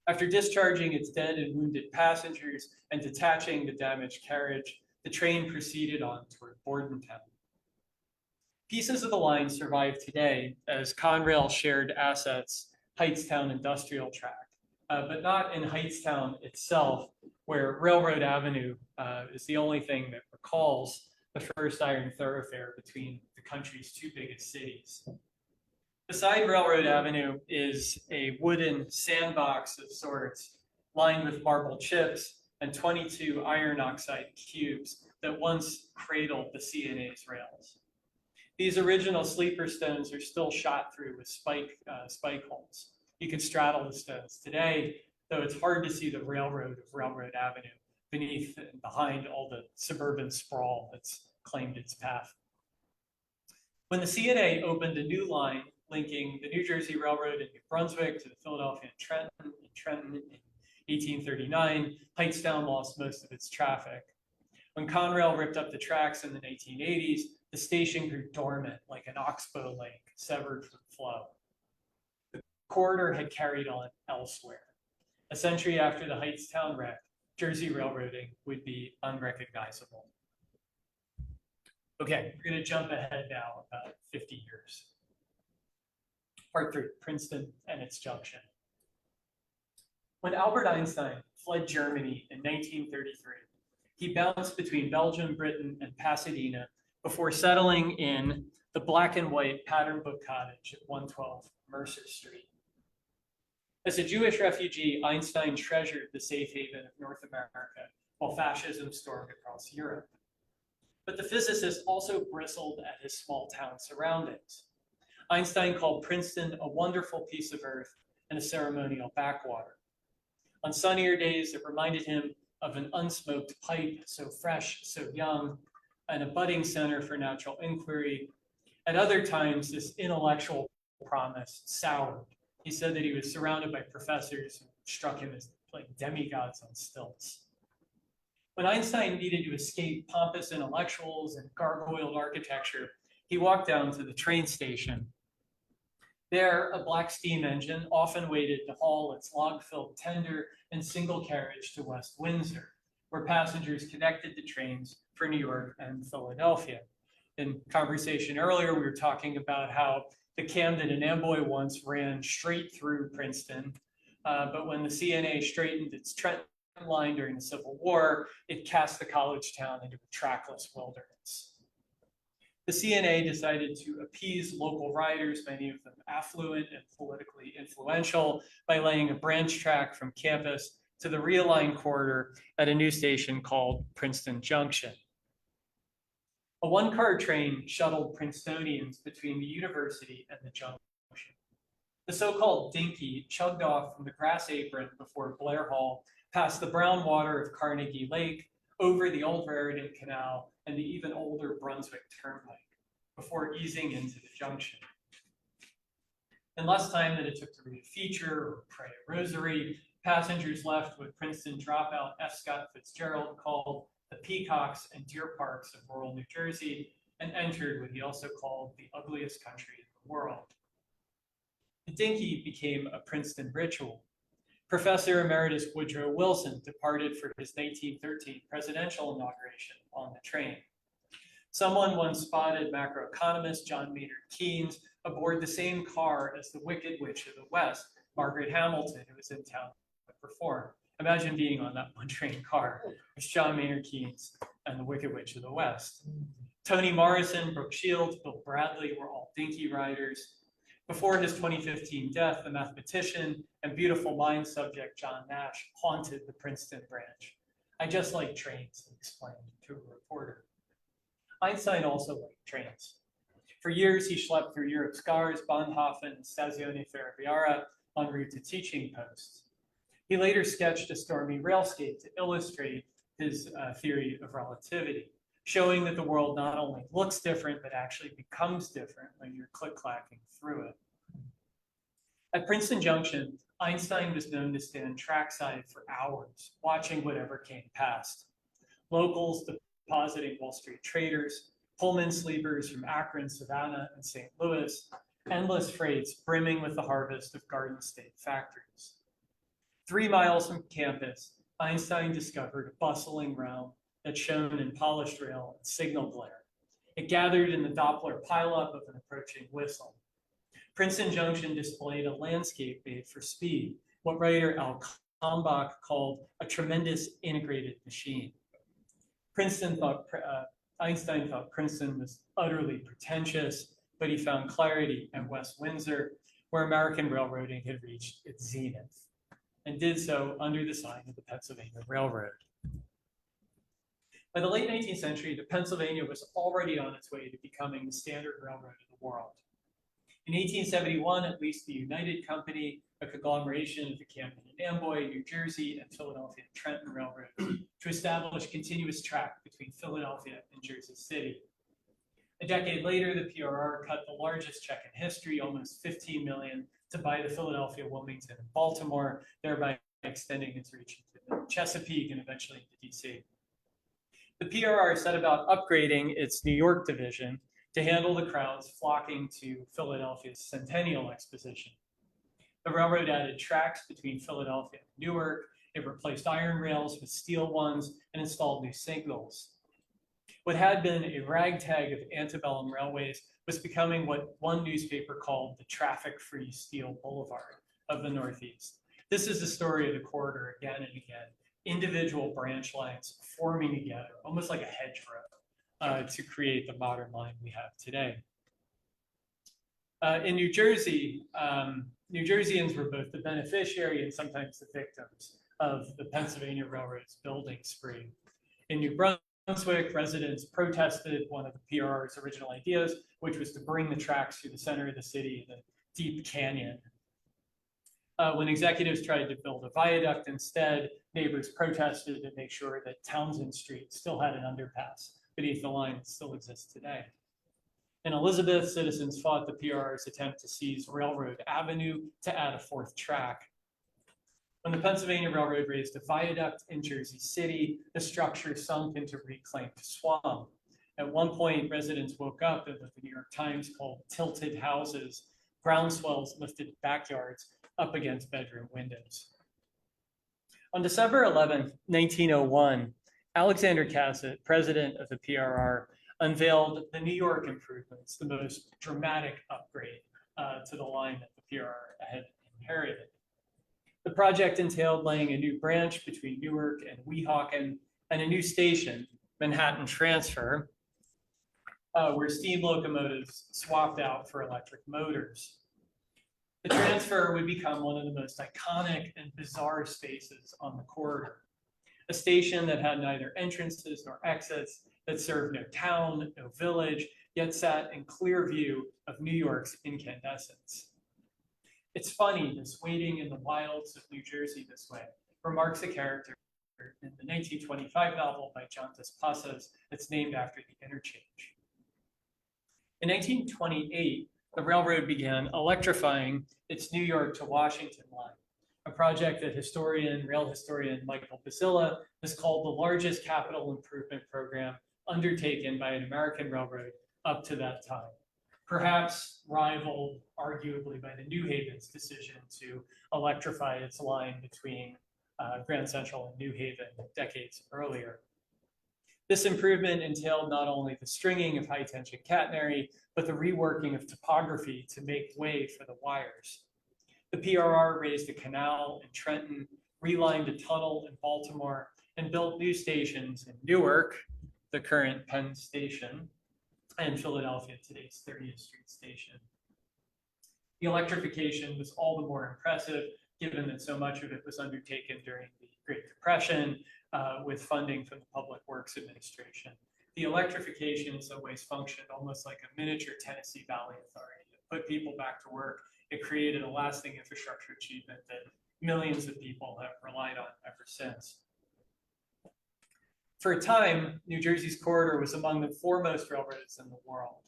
After discharging its dead and wounded passengers and detaching the damaged carriage, the train proceeded on toward Bordentown. Pieces of the line survive today as Conrail shared assets, Hightstown Industrial Tract, but not in Hightstown itself, where Railroad Avenue is the only thing that recalls the first iron thoroughfare between the country's 2 biggest cities. Beside Railroad Avenue is a wooden sandbox of sorts, lined with marble chips and 22 iron oxide cubes that once cradled the CNA's rails. These original sleeper stones are still shot through with spike holes. You can straddle the stones today, though it's hard to see the railroad of Railroad Avenue beneath and behind all the suburban sprawl that's claimed its path. When the CNA opened a new line linking the New Jersey Railroad in New Brunswick to the Philadelphia and Trenton in 1839, Hightstown lost most of its traffic. When Conrail ripped up the tracks in the 1980s, the station grew dormant like an oxbow lake severed from flow. The corridor had carried on elsewhere. A century after the Hightstown wreck, Jersey railroading would be unrecognizable. Okay, we're going to jump ahead now about 50 years. Part 3, Princeton and its junction. When Albert Einstein fled Germany in 1933, he bounced between Belgium, Britain, and Pasadena before settling in the black and white pattern book cottage at 112 Mercer Street. As a Jewish refugee, Einstein treasured the safe haven of North America while fascism stormed across Europe. But the physicist also bristled at his small town surroundings. Einstein called Princeton a wonderful piece of earth and a ceremonial backwater. On sunnier days, it reminded him of an unsmoked pipe, so fresh, so young, and a budding center for natural inquiry. At other times, this intellectual promise soured. He said that he was surrounded by professors who struck him as like demigods on stilts. When Einstein needed to escape pompous intellectuals and gargoyled architecture, he walked down to the train station. There, a black steam engine often waited to haul its log-filled tender and single carriage to West Windsor, where passengers connected to trains for New York and Philadelphia. In conversation earlier, we were talking about how the Camden and Amboy once ran straight through Princeton, but when the CNA straightened its Trenton line during the Civil War, it cast the college town into a trackless wilderness. the CNA decided to appease local riders, many of them affluent and politically influential, by laying a branch track from campus to the realigned corridor at a new station called Princeton Junction. A one-car train shuttled Princetonians between the university and the junction. The so-called dinky chugged off from the grass apron before Blair Hall, past the brown water of Carnegie Lake, over the old Raritan Canal and the even older Brunswick Turnpike, before easing into the junction. In less time than it took to read a feature or pray a rosary, passengers left what Princeton dropout F. Scott Fitzgerald called the peacocks and deer parks of rural New Jersey, and entered what he also called the ugliest country in the world. The dinky became a Princeton ritual. Professor Emeritus Woodrow Wilson departed for his 1913 presidential inauguration on the train. Someone once spotted macroeconomist John Maynard Keynes aboard the same car as the Wicked Witch of the West, Margaret Hamilton, who was in town to perform. Imagine being on that one train car. It's John Maynard Keynes and the Wicked Witch of the West. Toni Morrison, Brooke Shields, Bill Bradley were all dinky riders. Before his 2015 death, the mathematician and beautiful mind subject John Nash haunted the Princeton branch. "I just like trains," he explained to a reporter. Einstein also liked trains. For years, he schlepped through Europe's Gars, Bahnhöfen, and Stazione Ferroviaria en route to teaching posts. He later sketched a stormy railscape to illustrate his theory of relativity, showing that the world not only looks different, but actually becomes different when you're click-clacking through it. At Princeton Junction, Einstein was known to stand trackside for hours, watching whatever came past. Locals depositing Wall Street traders, Pullman sleepers from Akron, Savannah, and St. Louis, endless freights brimming with the harvest of Garden State factories. 3 miles from campus, Einstein discovered a bustling realm that shone in polished rail and signal glare. It gathered in the Doppler pileup of an approaching whistle. Princeton Junction displayed a landscape made for speed, what writer Al Kalmbach called a tremendous integrated machine. Einstein thought Princeton was utterly pretentious, but he found clarity at West Windsor, where American railroading had reached its zenith, and did so under the sign of the Pennsylvania Railroad. By the late 19th century, the Pennsylvania was already on its way to becoming the standard railroad of the world. In 1871, at least the United Company, a conglomeration of the Camden and Amboy, New Jersey, and Philadelphia and Trenton Railroad, to establish continuous track between Philadelphia and Jersey City. A decade later, the PRR cut the largest check in history, almost $15 million, to buy the Philadelphia, Wilmington, and Baltimore, thereby extending its reach into Chesapeake and eventually into DC. The PRR set about upgrading its New York division to handle the crowds flocking to Philadelphia's Centennial Exposition. The railroad added tracks between Philadelphia and Newark. It replaced iron rails with steel ones and installed new signals. What had been a ragtag of antebellum railways was becoming what one newspaper called the traffic-free steel boulevard of the Northeast. This is the story of the corridor again and again. Individual branch lines forming together, almost like a hedgerow, to create the modern line we have today. In New Jersey, New Jerseyans were both the beneficiary and sometimes the victims of the Pennsylvania Railroad's building spree. In New Brunswick, residents protested one of the PRR's original ideas, which was to bring the tracks through the center of the city in a deep canyon. When executives tried to build a viaduct instead, neighbors protested to make sure that Townsend Street still had an underpass beneath the line that still exists today. In Elizabeth, citizens fought the PRR's attempt to seize Railroad Avenue to add a 4th track. When the Pennsylvania Railroad raised a viaduct in Jersey City, the structure sunk into reclaimed swamp. At one point, residents woke up in what the New York Times called tilted houses, groundswells lifted backyards up against bedroom windows. On December 11, 1901, Alexander Cassett, president of the PRR, unveiled the New York improvements, the most dramatic upgrade to the line that the PRR had inherited. The project entailed laying a new branch between Newark and Weehawken and a new station, Manhattan Transfer, where steam locomotives swapped out for electric motors. The transfer would become one of the most iconic and bizarre spaces on the corridor. A station that had neither entrances nor exits, that served no town, no village, yet sat in clear view of New York's incandescence. It's funny, this waiting in the wilds of New Jersey this way remarks a character in the 1925 novel by John Dos Passos that's named after the interchange. In 1928, the railroad began electrifying its New York to Washington line, a project that rail historian Michael Basilla has called the largest capital improvement program undertaken by an American railroad up to that time, perhaps rivaled arguably by the New Haven's decision to electrify its line between Grand Central and New Haven decades earlier. This improvement entailed not only the stringing of high-tension catenary, but the reworking of topography to make way for the wires. The PRR raised a canal in Trenton, relined a tunnel in Baltimore, and built new stations in Newark, the current Penn Station, and Philadelphia, today's 30th Street Station. The electrification was all the more impressive, given that so much of it was undertaken during the Great Depression with funding from the Public Works Administration. The electrification in some ways functioned almost like a miniature Tennessee Valley Authority. It put people back to work. It created a lasting infrastructure achievement that millions of people have relied on ever since. For a time, New Jersey's corridor was among the foremost railroads in the world,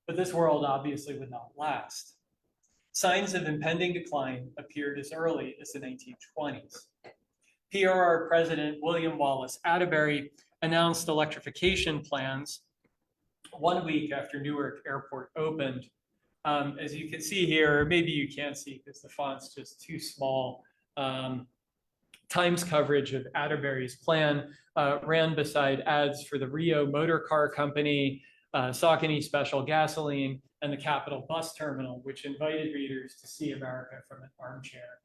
but this world obviously would not last. Signs of impending decline appeared as early as the 1920s. PRR President William Wallace Atterbury announced electrification plans 1 week after Newark Airport opened. As you can see here, or maybe you can't see because the font's just too small, Times coverage of Atterbury's plan ran beside ads for the Rio Motor Car Company, Saucony Special Gasoline, and the Capitol Bus Terminal, which invited readers to see America from an armchair.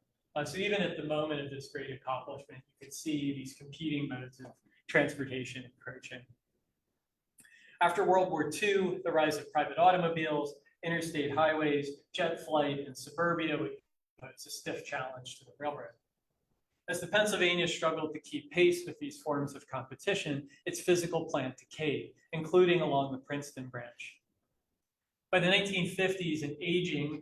So even at the moment of this great accomplishment, you could see these competing modes of transportation encroaching. After World War II, the rise of private automobiles, interstate highways, jet flight, and suburbia would pose a stiff challenge to the railroad. As the Pennsylvania struggled to keep pace with these forms of competition, its physical plant decayed, including along the Princeton branch. By the 1950s, an aging,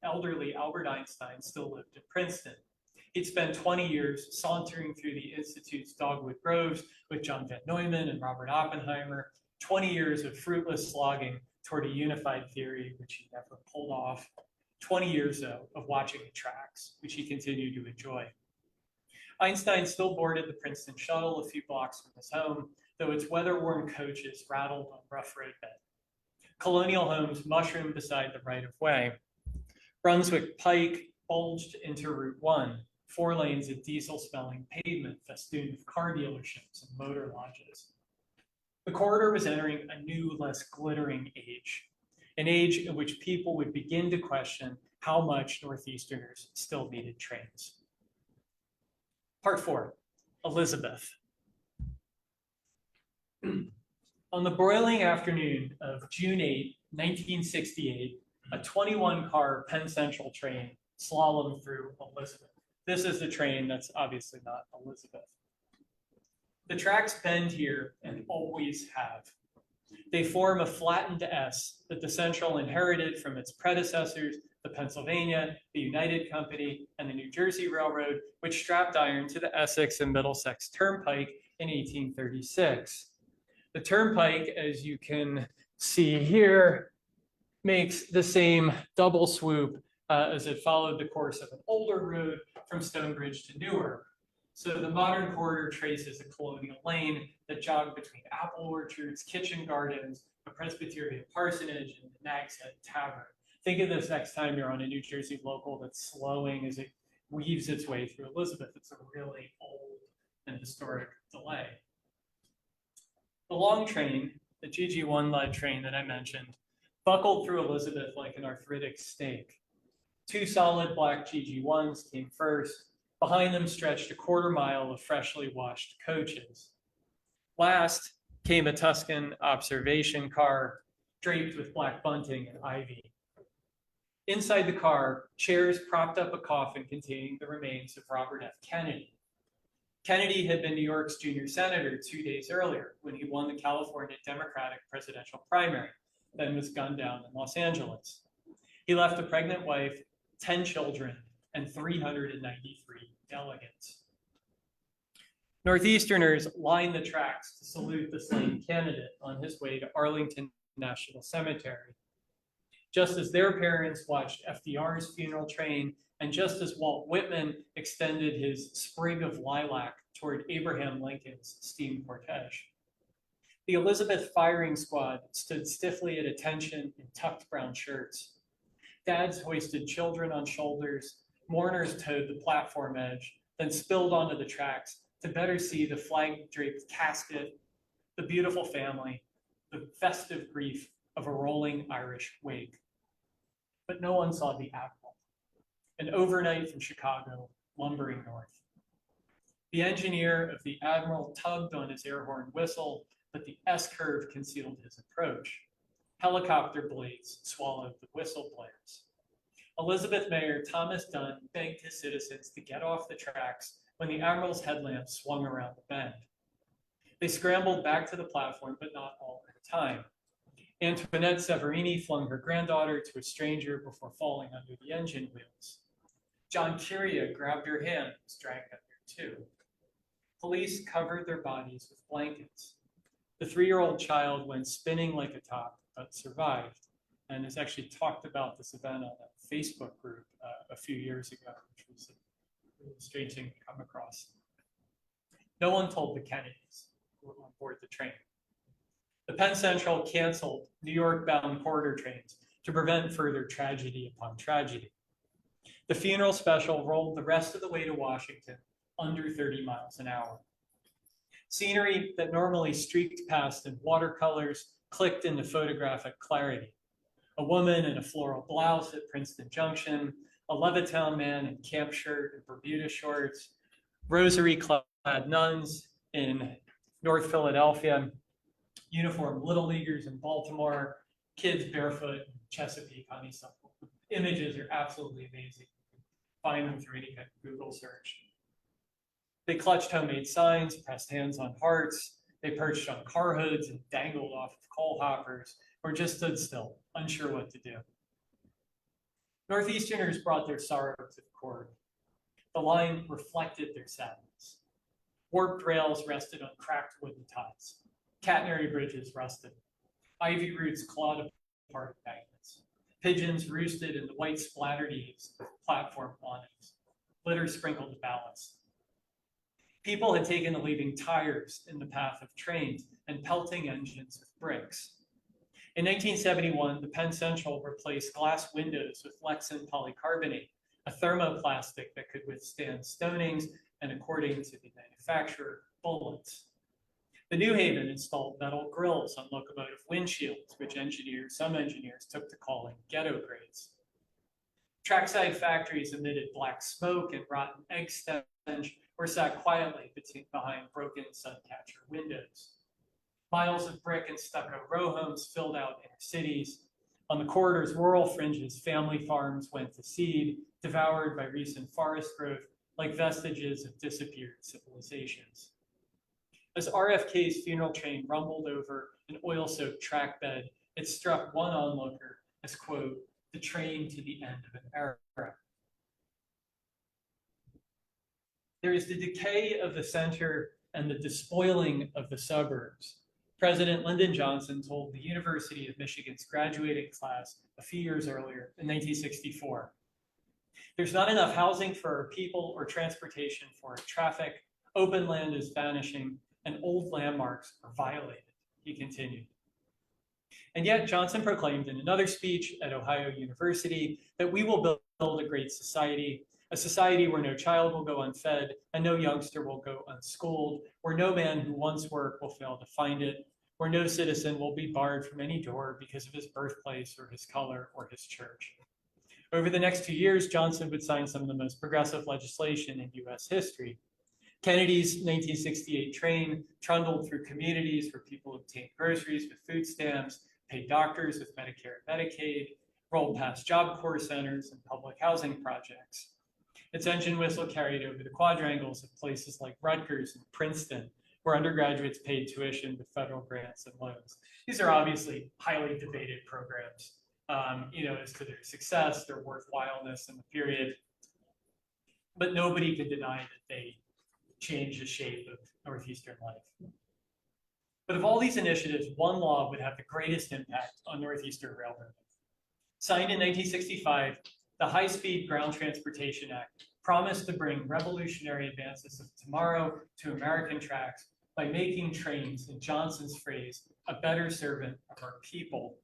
elderly Albert Einstein still lived in Princeton. He'd spent 20 years sauntering through the Institute's dogwood groves with John Van Neumann and Robert Oppenheimer, 20 years of fruitless slogging toward a unified theory, which he never pulled off, 20 years, though, of watching the tracks, which he continued to enjoy. Einstein still boarded the Princeton shuttle a few blocks from his home, though its weather-worn coaches rattled on rough roadbed. Colonial homes mushroomed beside the right-of-way. Brunswick Pike bulged into Route 1, 4 lanes of diesel-smelling pavement festooned with car dealerships and motor lodges. The corridor was entering a new, less glittering age, an age in which people would begin to question how much Northeasterners still needed trains. Part 4, Elizabeth. On the broiling afternoon of June 8, 1968, a 21-car Penn Central train slalomed through Elizabeth. This is the train that's obviously not Elizabeth. The tracks bend here and always have. They form a flattened S that the Central inherited from its predecessors, the Pennsylvania, the United Company, and the New Jersey Railroad, which strapped iron to the Essex and Middlesex Turnpike in 1836. The Turnpike, as you can see here, makes the same double swoop as it followed the course of an older road from Stonebridge to Newark. So the modern corridor traces a colonial lane that jogged between apple orchards, kitchen gardens, a Presbyterian parsonage, and the Nag's Head Tavern. Think of this next time you're on a New Jersey local that's slowing as it weaves its way through Elizabeth. It's a really old and historic delay. The long train, the GG1 lead train that I mentioned, buckled through Elizabeth like an arthritic steak. 2 solid black GG1s came first. Behind them stretched a quarter mile of freshly washed coaches. Last, came a Tuscan observation car draped with black bunting and ivy. Inside the car, chairs propped up a coffin containing the remains of Robert F. Kennedy. Kennedy had been New York's junior senator 2 days earlier when he won the California Democratic presidential primary, then was gunned down in Los Angeles. He left a pregnant wife, 10 children, and 393 delegates. Northeasterners lined the tracks to salute the slain candidate on his way to Arlington National Cemetery. Just as their parents watched FDR's funeral train, and just as Walt Whitman extended his sprig of lilac toward Abraham Lincoln's steam cortege. The Elizabeth firing squad stood stiffly at attention in tucked brown shirts. Dads hoisted children on shoulders, mourners towed the platform edge, then spilled onto the tracks to better see the flag-draped casket, the beautiful family, the festive grief of a rolling Irish wake. But no one saw the Admiral, an overnight from Chicago, lumbering north. The engineer of the Admiral tugged on his air horn whistle, but the S-curve concealed his approach. Helicopter blades swallowed the whistle blares. Elizabeth Mayor Thomas Dunn begged his citizens to get off the tracks when the Admiral's headlamp swung around the bend. They scrambled back to the platform, but not all at a time. Antoinette Severini flung her granddaughter to a stranger before falling under the engine wheels. John Curia grabbed her hand and was dragged under too. Police covered their bodies with blankets. The 3-year-old child went spinning like a top, but survived, and has actually talked about this event on a Facebook group a few years ago, which was a really strange thing to come across. No one told the Kennedys who were on board the train. The Penn Central canceled New York-bound corridor trains to prevent further tragedy upon tragedy. The funeral special rolled the rest of the way to Washington under 30 miles an hour. Scenery that normally streaked past in watercolors clicked into photographic clarity. A woman in a floral blouse at Princeton Junction, a Levittown man in camp shirt and Bermuda shorts, rosary-clad nuns in North Philadelphia, uniformed Little Leaguers in Baltimore, kids barefoot in Chesapeake honeysuckle. Images are absolutely amazing. Find them through any kind of Google search. They clutched homemade signs, pressed hands on hearts. They perched on car hoods and dangled off of coal hoppers, or just stood still, unsure what to do. Northeasterners brought their sorrow to the court. The line reflected their sadness. Warped rails rested on cracked wooden ties. Catenary bridges rusted. Ivy roots clawed apart magnets. Pigeons roosted in the white splattered eaves of platform awnings. Litter sprinkled the ballast. People had taken to leaving tires in the path of trains and pelting engines with bricks. In 1971, the Penn Central replaced glass windows with Lexan polycarbonate, a thermoplastic that could withstand stonings and, according to the manufacturer, bullets. The New Haven installed metal grills on locomotive windshields, which some engineers took to calling ghetto grades. Trackside factories emitted black smoke and rotten egg stench, or sat quietly behind broken suncatcher windows. Miles of brick and stucco row homes filled out inner cities. On the corridor's rural fringes, family farms went to seed, devoured by recent forest growth, like vestiges of disappeared civilizations. As RFK's funeral train rumbled over an oil-soaked track bed, it struck one onlooker as, quote, the train to the end of an era. There is the decay of the center and the despoiling of the suburbs. President Lyndon Johnson told the University of Michigan's graduating class a few years earlier in 1964, there's not enough housing for our people or transportation for our traffic. Open land is vanishing and old landmarks are violated, he continued. And yet Johnson proclaimed in another speech at Ohio University that we will build a great society, a society where no child will go unfed and no youngster will go unschooled, where no man who wants work will fail to find it, where no citizen will be barred from any door because of his birthplace or his color or his church. Over the next 2 years, Johnson would sign some of the most progressive legislation in US history. Kennedy's 1968 train trundled through communities where people obtained groceries with food stamps, paid doctors with Medicare and Medicaid, rolled past Job Corps centers and public housing projects. Its engine whistle carried over the quadrangles of places like Rutgers and Princeton, where undergraduates paid tuition with federal grants and loans. These are obviously highly debated programs, as to their success, their worthwhileness in the period. But nobody could deny that they changed the shape of Northeastern life. But of all these initiatives, one law would have the greatest impact on Northeastern Railroad. Signed in 1965, the High-Speed Ground Transportation Act promised to bring revolutionary advances of tomorrow to American tracks by making trains, in Johnson's phrase, a better servant of our people.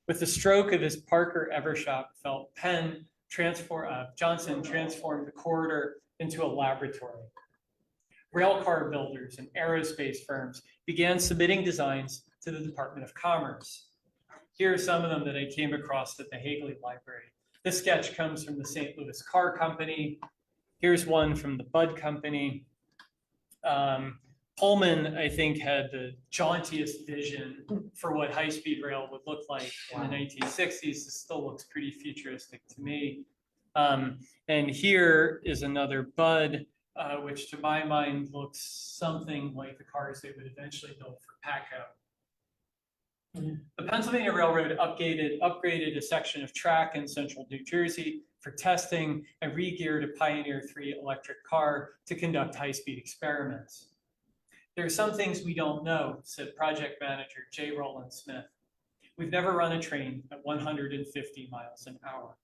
With the stroke of his Parker Evershock felt pen, Johnson transformed the corridor into a laboratory. Railcar builders and aerospace firms began submitting designs to the Department of Commerce. Here are some of them that I came across at the Hagley Library. This sketch comes from the St. Louis Car Company. Here's one from the Budd Company. Pullman, I think, had the jauntiest vision for what high-speed rail would look like in the 1960s. This still looks pretty futuristic to me. And here is another Budd, which to my mind looks something like the cars they would eventually build for Patco. The Pennsylvania Railroad upgraded a section of track in central New Jersey for testing and re-geared a Pioneer 3 electric car to conduct high-speed experiments. There are some things we don't know, said project manager J. Roland Smith. We've never run a train at 150 miles an hour.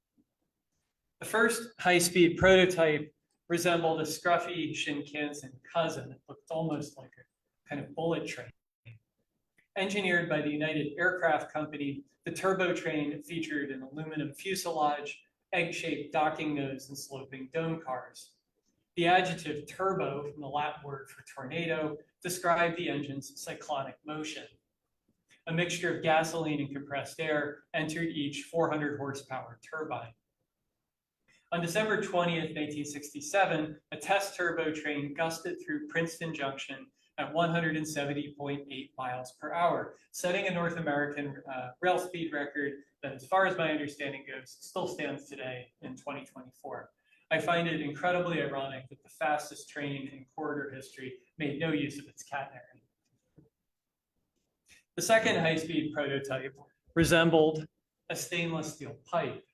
The first high-speed prototype resembled a scruffy Shinkansen cousin. It looked almost like a kind of bullet train. Engineered by the United Aircraft Company, the turbo train featured an aluminum fuselage, egg-shaped docking nose, and sloping dome cars. The adjective turbo, from the Latin word for tornado, described the engine's cyclonic motion. A mixture of gasoline and compressed air entered each 400 horsepower turbine. On December 20th, 1967, a test turbo train gusted through Princeton Junction at 170.8 miles per hour, setting a North American rail speed record that, as far as my understanding goes, still stands today in 2024. I find it incredibly ironic that the fastest train in corridor history made no use of its catenary. The second high-speed prototype resembled a stainless steel pipe.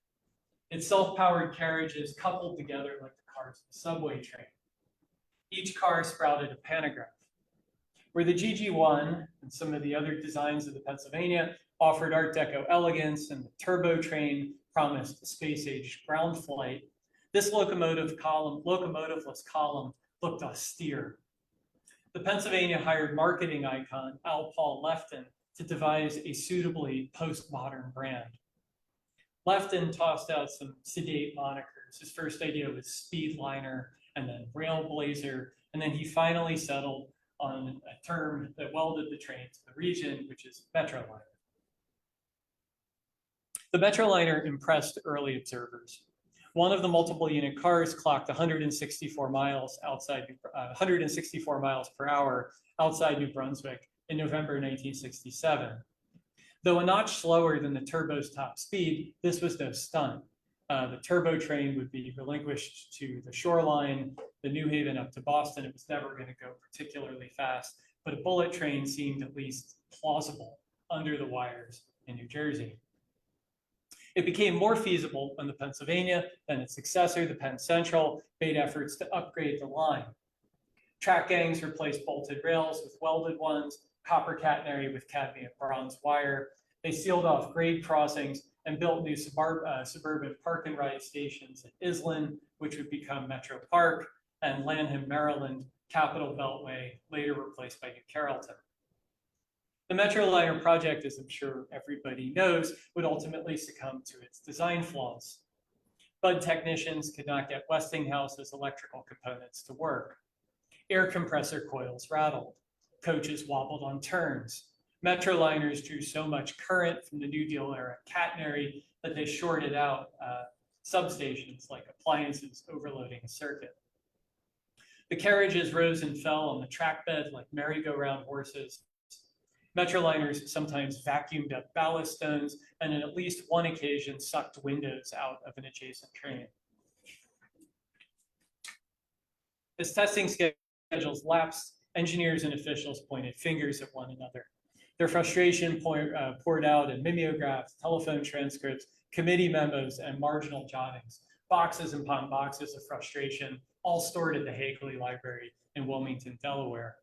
Its self-powered carriages coupled together like the cars of a subway train. Each car sprouted a pantograph. Where the GG1 and some of the other designs of the Pennsylvania offered Art Deco elegance and the turbo train promised space-age ground flight, this locomotiveless column looked austere. The Pennsylvania hired marketing icon Al Paul Lefton to devise a suitably postmodern brand. Lefton tossed out some sedate monikers. His first idea was Speedliner and then Railblazer, and then he finally settled on a term that welded the train to the region, which is Metroliner. The Metroliner impressed early observers. One of the multiple unit cars clocked 164 miles per hour outside New Brunswick in November 1967. Though a notch slower than the turbo's top speed, this was no stunt. The turbo train would be relinquished to the shoreline, the New Haven up to Boston. It was never going to go particularly fast, but a bullet train seemed at least plausible under the wires in New Jersey. It became more feasible when the Pennsylvania, then its successor, the Penn Central, made efforts to upgrade the line. Track gangs replaced bolted rails with welded ones, copper catenary with cadmium bronze wire. They sealed off grade crossings and built new suburban park and ride stations at Islin, which would become Metro Park, and Lanham, Maryland, Capitol Beltway, later replaced by New Carrollton. The Metroliner project, as I'm sure everybody knows, would ultimately succumb to its design flaws. Budd technicians could not get Westinghouse's electrical components to work. Air compressor coils rattled. Coaches wobbled on turns. Metroliners drew so much current from the New Deal era catenary that they shorted out substations like appliances overloading a circuit. The carriages rose and fell on the track bed like merry-go-round horses. Metroliners sometimes vacuumed up ballast stones and on at least one occasion sucked windows out of an adjacent train. As testing schedules lapsed, engineers and officials pointed fingers at one another. Their frustration poured out in mimeographs, telephone transcripts, committee memos, and marginal jottings, boxes upon boxes of frustration, all stored at the Hagley Library in Wilmington, Delaware.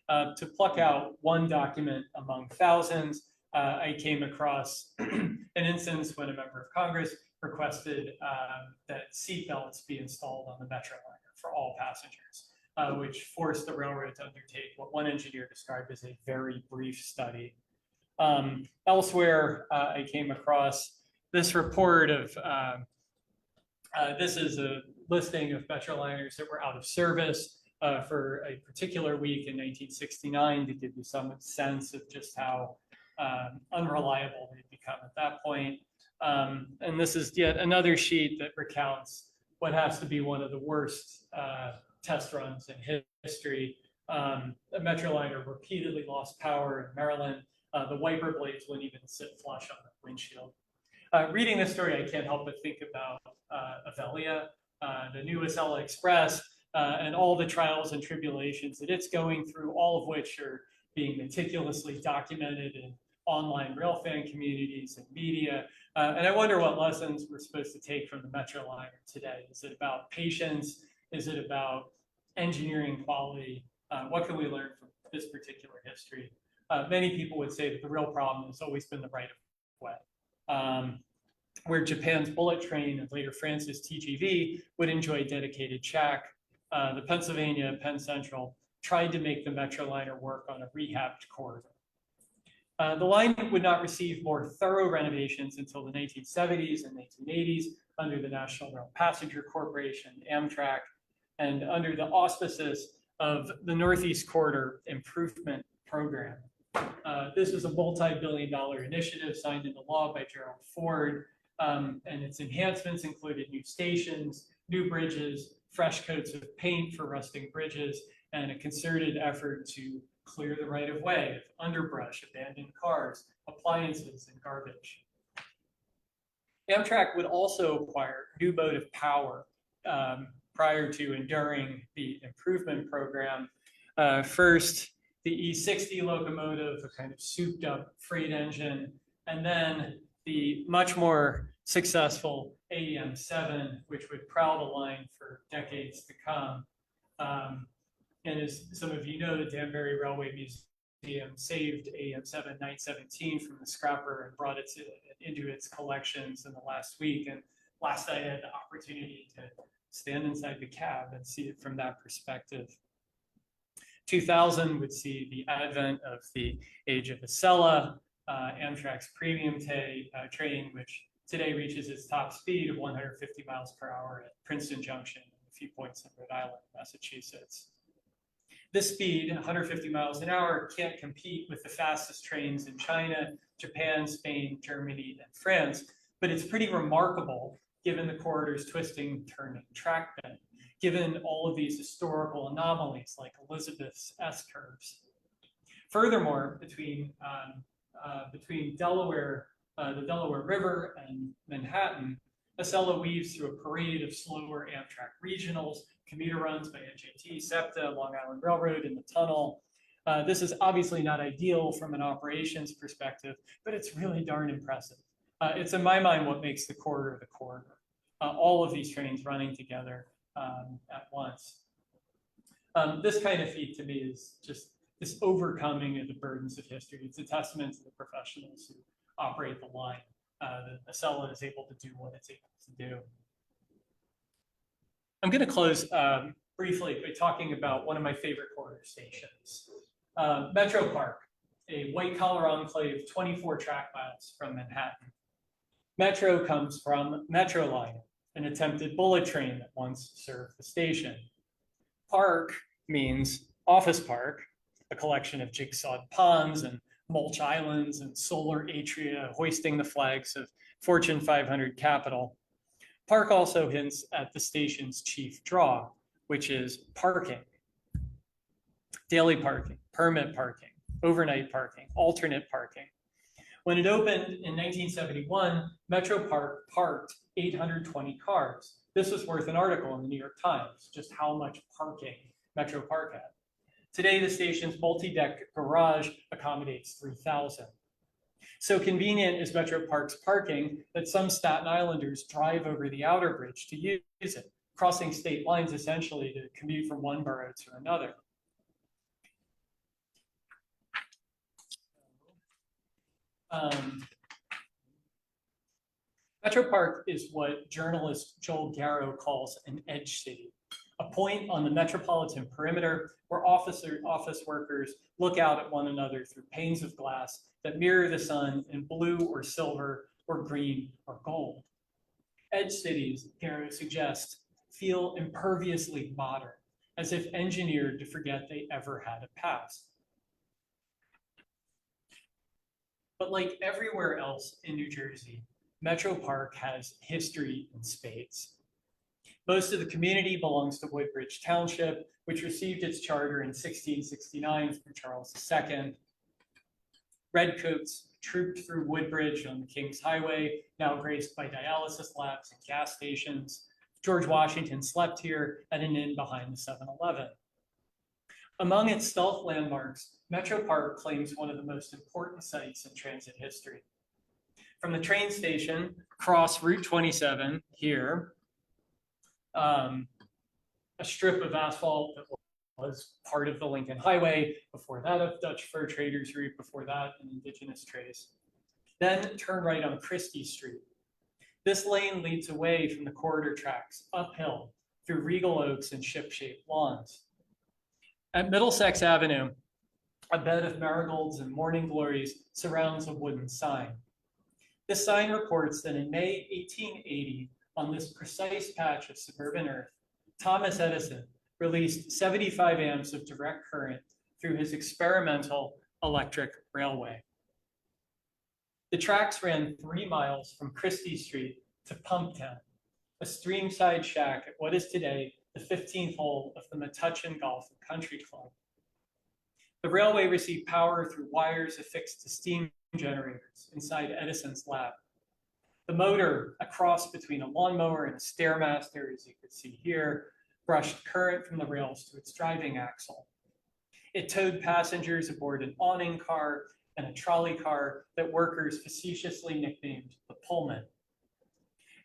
To pluck out one document among thousands, I came across an instance when a member of Congress requested that seatbelts be installed on the Metroliner for all passengers, which forced the railroad to undertake what one engineer described as a very brief study. Elsewhere, I came across this report of, this is a listing of Metroliners that were out of service for a particular week in 1969 to give you some sense of just how unreliable they'd become at that point. And this is yet another sheet that recounts what has to be one of the worst test runs in history. A Metroliner repeatedly lost power in Maryland. The wiper blades wouldn't even sit flush on the windshield. Reading this story, I can't help but think about Avelia, the new Acela Express, and all the trials and tribulations that it's going through, all of which are being meticulously documented in online railfan communities and media. And I wonder what lessons we're supposed to take from the Metroliner today. Is it about patience? Is it about engineering quality? What can we learn from this particular history? Many people would say that the real problem has always been the right of way. Where Japan's bullet train and later France's TGV would enjoy dedicated track, the Pennsylvania Penn Central tried to make the Metroliner work on a rehabbed corridor. The line would not receive more thorough renovations until the 1970s and 1980s under the National Rail Passenger Corporation, Amtrak, and under the auspices of the Northeast Corridor Improvement Program. This is a multi-billion-dollar initiative signed into law by Gerald Ford, and its enhancements included new stations, new bridges, fresh coats of paint for rusting bridges, and a concerted effort to clear the right of way of underbrush, abandoned cars, appliances, and garbage. Amtrak would also acquire new motive power prior to and during the improvement program. First, the E60 locomotive, a kind of souped up freight engine, and then the much more successful AM7, which would prowl the line for decades to come. And as some of you know, the Danbury Railway Museum saved AM7 917 from the scrapper and brought it into its collections in the last week. And last night I had the opportunity to stand inside the cab and see it from that perspective. 2000 would see the advent of the age of Acela, Amtrak's premium train, which today reaches its top speed of 150 miles per hour at Princeton Junction and a few points in Rhode Island, Massachusetts. This speed, 150 miles an hour, can't compete with the fastest trains in China, Japan, Spain, Germany, and France, but it's pretty remarkable given the corridor's twisting, turning track bed, given all of these historical anomalies like Elizabeth's S-curves. Furthermore, between Delaware, the Delaware River and Manhattan, Acela weaves through a parade of slower Amtrak regionals, commuter runs by NJT, SEPTA, Long Island Railroad in the tunnel. This is obviously not ideal from an operations perspective, but it's really darn impressive. It's in my mind what makes the corridor. All of these trains running together at once. This kind of feat to me is just this overcoming of the burdens of history. It's a testament to the professionals who operate the line. That Acela is able to do what it's able to do. I'm going to close briefly by talking about one of my favorite corridor stations, Metro Park, a white-collar enclave 24 track miles from Manhattan. Metro comes from Metroliner, an attempted bullet train that once served the station. Park means office park, a collection of jigsawed ponds and mulch islands and solar atria hoisting the flags of Fortune 500 capital. Park also hints at the station's chief draw, which is parking, daily parking, permit parking, overnight parking, alternate parking. When it opened in 1971, Metro Park parked 820 cars. This was worth an article in the New York Times, just how much parking Metro Park had. Today, the station's multi-deck garage accommodates 3,000. So convenient is Metro Park's parking that some Staten Islanders drive over the outer bridge to use it, crossing state lines essentially to commute from one borough to another. Metro Park is what journalist Joel Garrow calls an edge city, a point on the metropolitan perimeter where office workers look out at one another through panes of glass that mirror the sun in blue or silver or green or gold. Edge cities, Garrow suggests, feel imperviously modern, as if engineered to forget they ever had a past. But like everywhere else in New Jersey, Metro Park has history in spades. Most of the community belongs to Woodbridge Township, which received its charter in 1669 from Charles II. Redcoats trooped through Woodbridge on the King's Highway, now graced by dialysis labs and gas stations. George Washington slept here at an inn behind the 7-Eleven. Among its stealth landmarks, Metro Park claims one of the most important sites in transit history. From the train station, across Route 27 here, a strip of asphalt that was part of the Lincoln Highway, before that a Dutch fur traders route, before that an indigenous trace. Then turn right on Christie Street. This lane leads away from the corridor tracks uphill through regal oaks and ship-shaped lawns. At Middlesex Avenue, a bed of marigolds and morning glories surrounds a wooden sign. This sign reports that in May 1880, on this precise patch of suburban earth, Thomas Edison released 75 amps of direct current through his experimental electric railway. The tracks ran 3 miles from Christie Street to Pumptown, a streamside shack at what is today the 15th hole of the Metuchen Golf and Country Club. The railway received power through wires affixed to steam generators inside Edison's lab. The motor, a cross between a lawnmower and a stairmaster, as you can see here, brushed current from the rails to its driving axle. It towed passengers aboard an awning car and a trolley car that workers facetiously nicknamed the Pullman.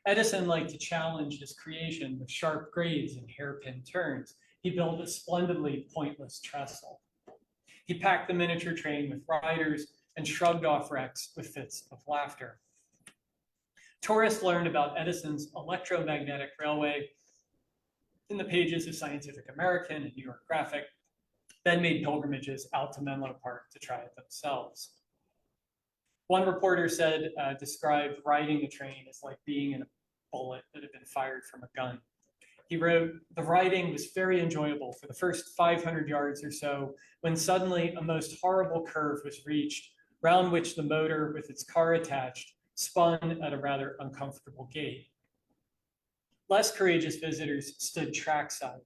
Edison liked to challenge his creation with sharp grades and hairpin turns. He built a splendidly pointless trestle. He packed the miniature train with riders and shrugged off wrecks with fits of laughter. Tourists learned about Edison's electromagnetic railway in the pages of Scientific American and New York Graphic, then made pilgrimages out to Menlo Park to try it themselves. One reporter said, described riding the train as like being in a bullet that had been fired from a gun. He wrote, "The riding was very enjoyable for the first 500 yards or so, when suddenly a most horrible curve was reached, round which the motor with its car attached spun at a rather uncomfortable gait." Less courageous visitors stood trackside.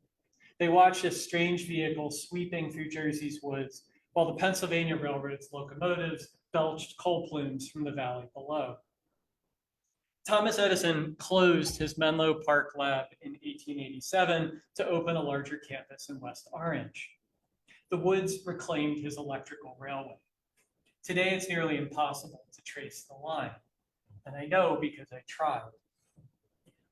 They watched this strange vehicle sweeping through Jersey's woods, while the Pennsylvania Railroad's locomotives belched coal plumes from the valley below. Thomas Edison closed his Menlo Park lab in 1887 to open a larger campus in West Orange. The woods reclaimed his electrical railway. Today, it's nearly impossible to trace the line. And I know because I tried.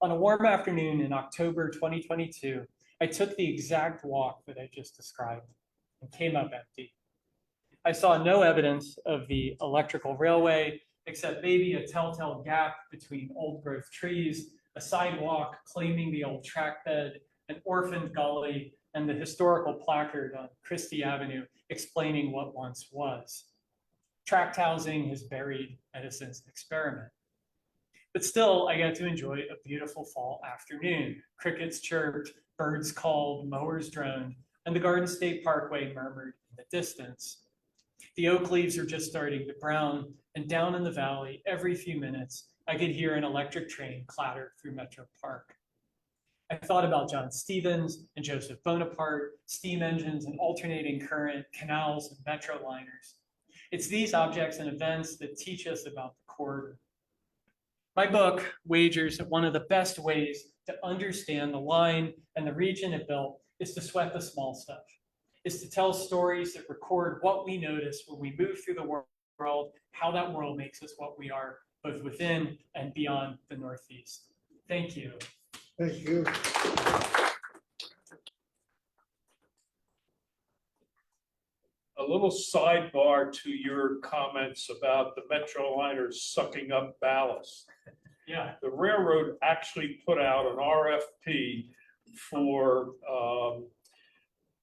On a warm afternoon in October 2022, I took the exact walk that I just described and came up empty. I saw no evidence of the electrical railway, except maybe a telltale gap between old growth trees, a sidewalk claiming the old track bed, an orphaned gully, and the historical placard on Christie Avenue explaining what once was. Tract housing has buried Edison's experiment. But still, I got to enjoy a beautiful fall afternoon. Crickets chirped, birds called, mowers droned, and the Garden State Parkway murmured in the distance. The oak leaves are just starting to brown, and down in the valley, every few minutes, I could hear an electric train clatter through Metro Park. I thought about John Stevens and Joseph Bonaparte, steam engines and alternating current, canals and metro liners. It's these objects and events that teach us about the corridor. My book wagers that one of the best ways to understand the line and the region it built is to sweat the small stuff, is to tell stories that record what we notice when we move through the world, how that world makes us what we are, both within and beyond the Northeast. Thank you. Thank you. A little sidebar to your comments about the metro liners sucking up ballast. Yeah. The railroad actually put out an RFP for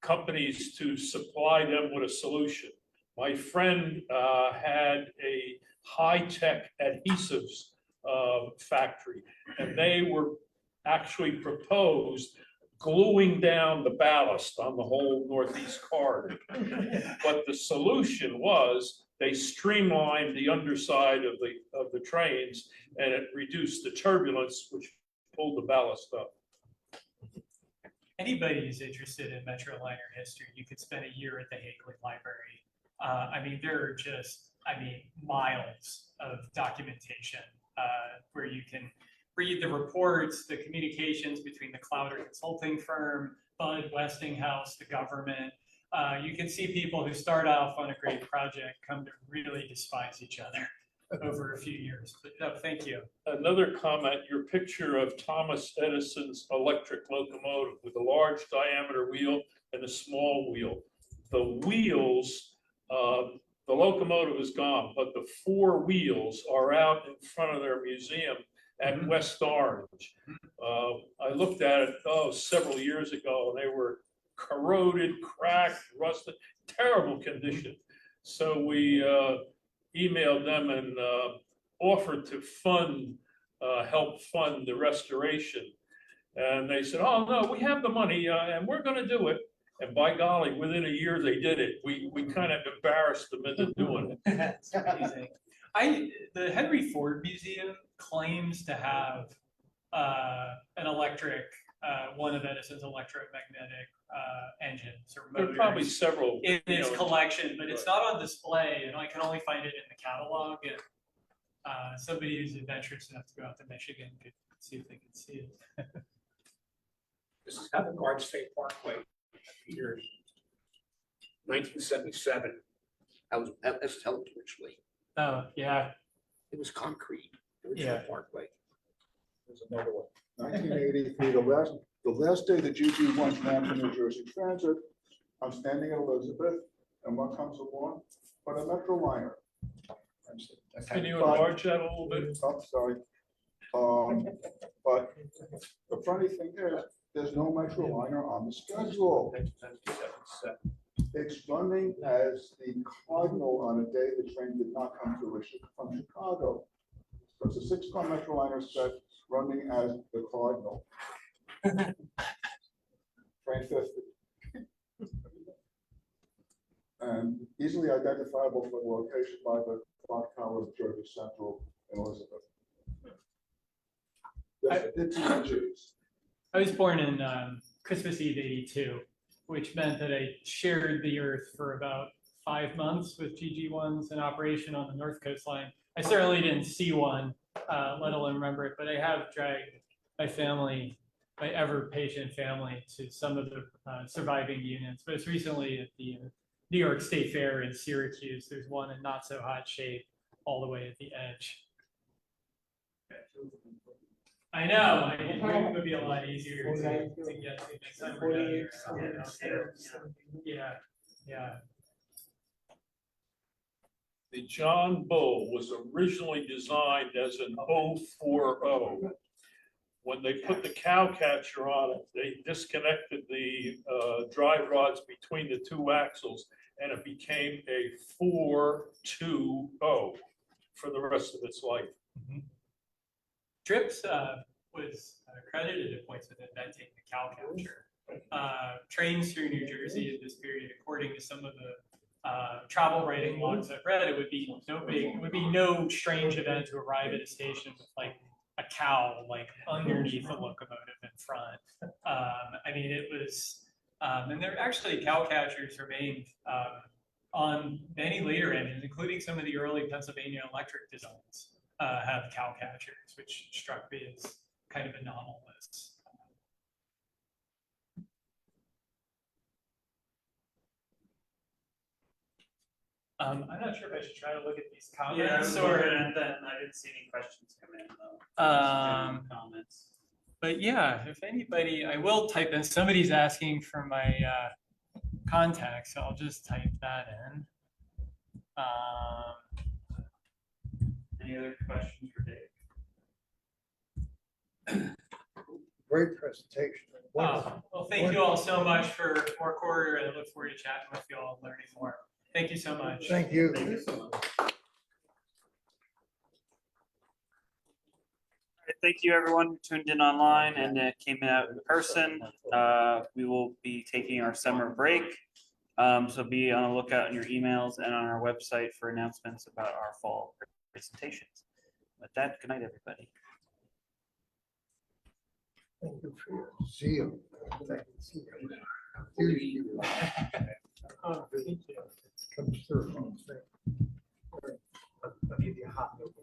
companies to supply them with a solution. My friend had a high-tech adhesives factory, and they were actually proposed gluing down the ballast on the whole Northeast corridor. But the solution was they streamlined the underside of the trains, and it reduced the turbulence, which pulled the ballast up. Anybody who's interested in Metroliner history, you could spend a year at the Hagley Library. I mean, there are just, miles of documentation where you can read the reports, the communications between the Clowder consulting firm, Bud Westinghouse, the government. You can see people who start off on a great project come to really despise each other over a few years. But no, thank you. Another comment, your picture of Thomas Edison's electric locomotive with a large diameter wheel and a small wheel. The wheels, the locomotive is gone, but the four wheels are out in front of their museum at West Orange. I looked at it several years ago, and they were corroded, cracked, rusted, terrible condition. So we emailed them and offered to help fund the restoration. And they said, oh no, we have the money and we're gonna do it. And by golly, within a year they did it. We kind of embarrassed them into doing it. That's amazing. The Henry Ford Museum claims to have an electric, one of Edison's electromagnetic engines or There motors are probably several in its collection, but it's not on display, and I can only find it in the catalog. And somebody who's adventurous enough to go out to Michigan could see if they can see it. This is Avant-Garde State Parkway, Peter, 1977. That's held originally. Oh, yeah. It was concrete, Yeah. original Parkway. There's another one. 1983, the last day the GG1 ran for New Jersey Transit, I'm standing at Elizabeth, and what comes along? But a metro liner. Can you enlarge that a little bit? Oh, sorry. But the funny thing is, there's no metro liner on the schedule. It's running as the Cardinal on a day the train did not come from Chicago. So it's a 6-car metro liner set running as the Cardinal. Train 50. And easily identifiable for the location by the clock tower of Jersey Central in Elizabeth. It's images. I was born in Christmas Eve '82, which meant that I shared the earth for about 5 months with GG1s in operation on the North Coast line. I certainly didn't see one, let alone remember it, but I have dragged my family, my ever patient family, to some of the surviving units. Most recently at the New York State Fair in Syracuse, there's one in not so hot shape all the way at the edge. I know, it would be a lot easier to get to next time we're down here. Yeah, yeah. The John Bull was originally designed as an 040. When they put the cow catcher on it, they disconnected the drive rods between the two axles, and it became a 420 for the rest of its life. Mm-hmm. Trips was credited at points with inventing the cow catcher. Trains through New Jersey at this period, according to some of the travel writing logs I've read, it would be no strange event to arrive at a station with like a cow like underneath the locomotive in front. I mean, it was, and there actually cow catchers remained on many later engines, including some of the early Pennsylvania electric designs have cow catchers, which struck me as kind of anomalous. I'm not sure if I should try to look at these comments or. And then I didn't see any questions come in though. Comments. But yeah, if anybody, I will type in, somebody's asking for my contact, so I'll just type that in. Any other questions for Dave? Great presentation. Well, thank you all so much for more quarter, and I look forward to chatting with you all and learning more. Thank you so much. Thank you. Thank you so much. All right, thank you, everyone who tuned in online and came out in person. We will be taking our summer break. So be on the lookout in your emails and on our website for announcements about our fall presentations. With that, good night, everybody. Thank you for your zeal. Thank you. Oh, thank you. Comes through. I'll give you a hot note.